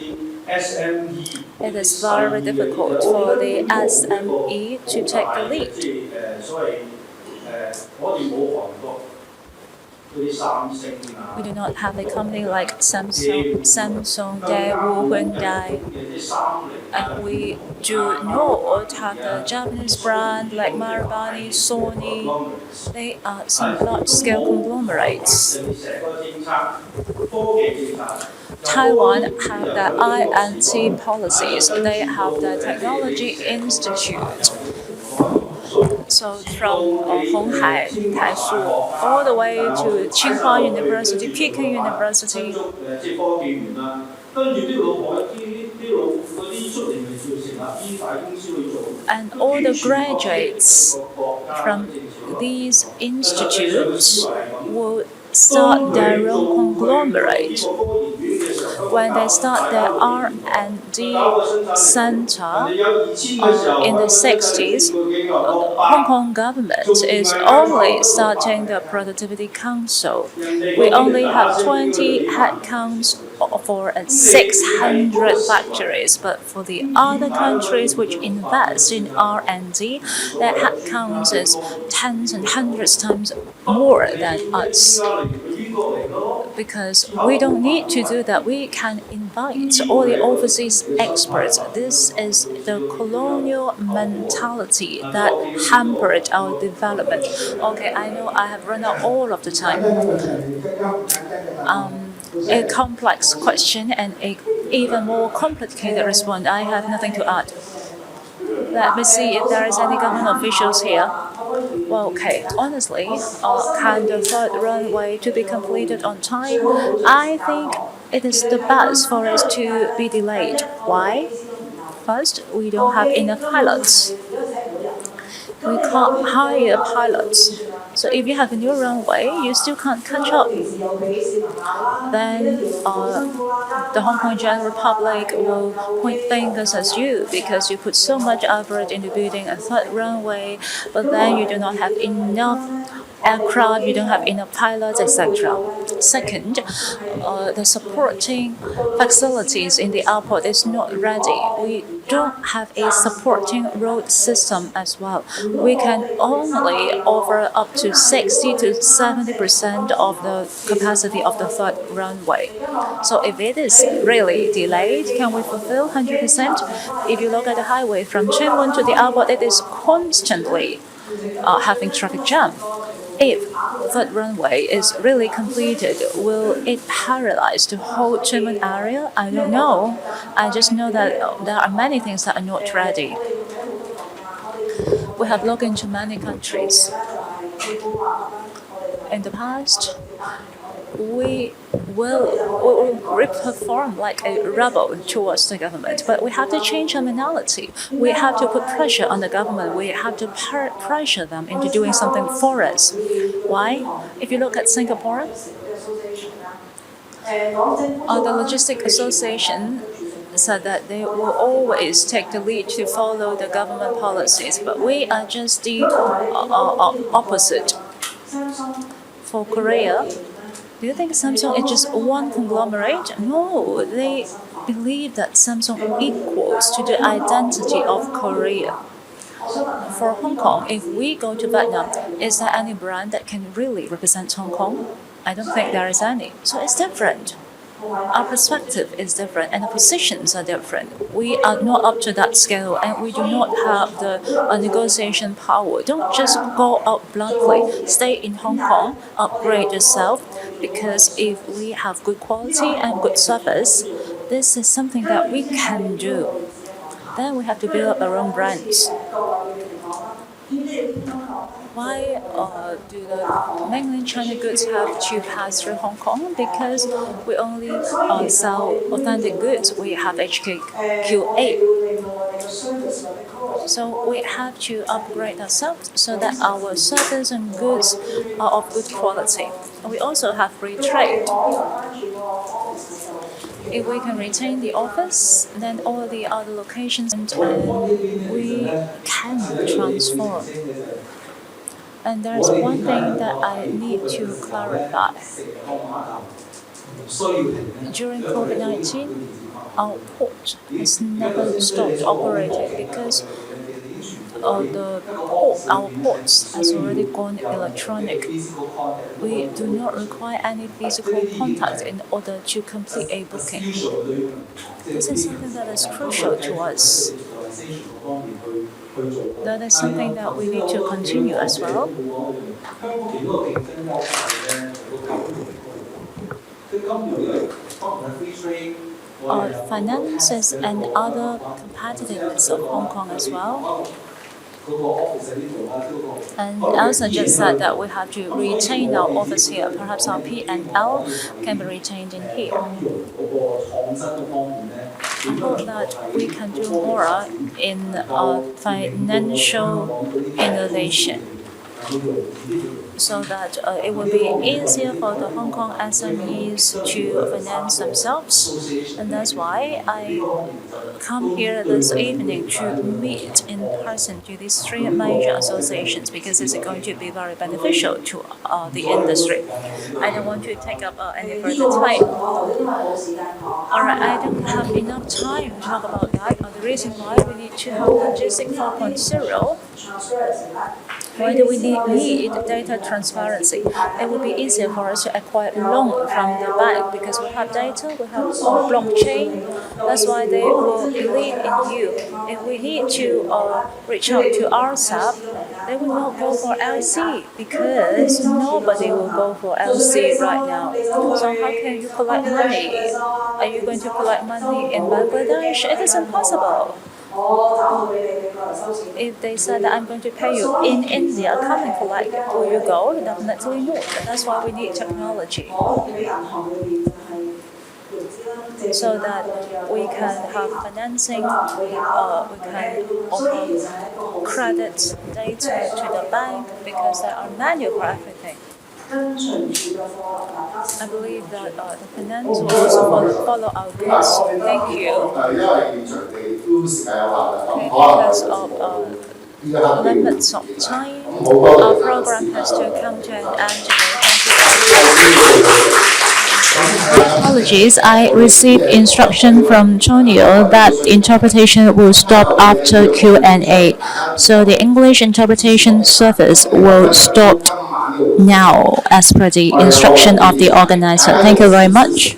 it is very difficult for the SME to take the lead. We do not have a company like Samsung, Daewoo, Hyundai, and we do not have the Japanese brand like Marubeni, Sony. They are some large-scale conglomerates. Taiwan have the INT policies. They have the Technology Institute. So from Honghai, Taifu, all the way to Tsinghua University, Peking University. And all the graduates from these institutes will start their own conglomerate. When they start their R&D center in the 60s, Hong Kong government is only starting the Productivity Council. We only have 20 headcounts for 600 factories, but for the other countries which invest in R&D, their headcount is tens and hundreds times more than us. Because we don't need to do that. We can invite all the overseas experts. This is the colonial mentality that hampered our development. Okay, I know I have run out all of the time. A complex question and an even more complicated response. I have nothing to add. Let me see if there is any government officials here. Well, okay, honestly, can the third runway to be completed on time? I think it is the best for us to be delayed. Why? First, we don't have enough pilots. We can't hire pilots. So if you have a new runway, you still can't catch up. Then the Hong Kong general public will point fingers at you because you put so much effort into building a third runway, but then you do not have enough aircraft, you don't have enough pilots, etc. Second, the supporting facilities in the airport is not ready. We don't have a supporting road system as well. We can only offer up to 60 to 70% of the capacity of the third runway. So if it is really delayed, can we fulfill 100%? If you look at the highway from Tuen Mun to the airport, it is constantly having traffic jam. If third runway is really completed, will it paralyze the whole Tuen Mun area? I don't know. I just know that there are many things that are not ready. We have looked into many countries. In the past, we will perform like a rebel towards the government, but we have to change our mentality. We have to put pressure on the government. We have to pressure them into doing something for us. Why? If you look at Singapore, the Logistics Association said that they will always take the lead to follow the government policies, but we are just the opposite. For Korea, do you think Samsung is just one conglomerate? No, they believe that Samsung equals to the identity of Korea. For Hong Kong, if we go to Vietnam, is there any brand that can really represent Hong Kong? I don't think there is any. So it's different. our perspective is different and the positions are different. We are not up to that scale and we do not have the negotiation power. Don't just go out bluntly. Stay in Hong Kong, upgrade yourself, because if we have good quality and good service, this is something that we can do. Then we have to build up our own brands. Why do the mainland China goods have to pass through Hong Kong? Because we only sell authentic goods. We have HKQA. So we have to upgrade ourselves so that our service and goods are of good quality. We also have free trade. If we can retain the office, then all the other locations we can transform. And there's one thing that I need to clarify. During COVID-19, our port has never stopped operating because our ports has already gone electronic. We do not require any physical contact in order to complete a booking. This is something that is crucial to us. That is something that we need to continue as well. Finances and other competitiveness of Hong Kong as well. And Elsa just said that we have to retain our office here. Perhaps our P&L can be retained in here. I hope that we can do more in financial innovation, so that it will be easier for the Hong Kong SMEs to finance themselves. And that's why I come here this evening to meet in person to these three major associations, because it's going to be very beneficial to the industry. I don't want to take up any further time. Alright, I don't have enough time to talk about that. The reason why we need to have Logistics 4.0. Why do we need data transparency? It would be easier for us to acquire loan from the bank because we have data, we have blockchain. That's why they will believe in you. If we need to reach out to RSAP, they will not go for LC because nobody will go for LC right now. So how can you collect money? Are you going to collect money in Bangladesh? It is impossible. If they said that I'm going to pay you in India, come and collect it, will you go? Definitely not. That's why we need technology. So that we can have financing, we can offer credit data to the bank because there are manual for everything. I believe that the finance will also follow our goods. Thank you. Okay, because of limits of time, our program has to come to an end today. Apologies, I received instruction from Tonio that interpretation will stop after Q&A. So the English interpretation service will stop now as per the instruction of the organizer. Thank you very much.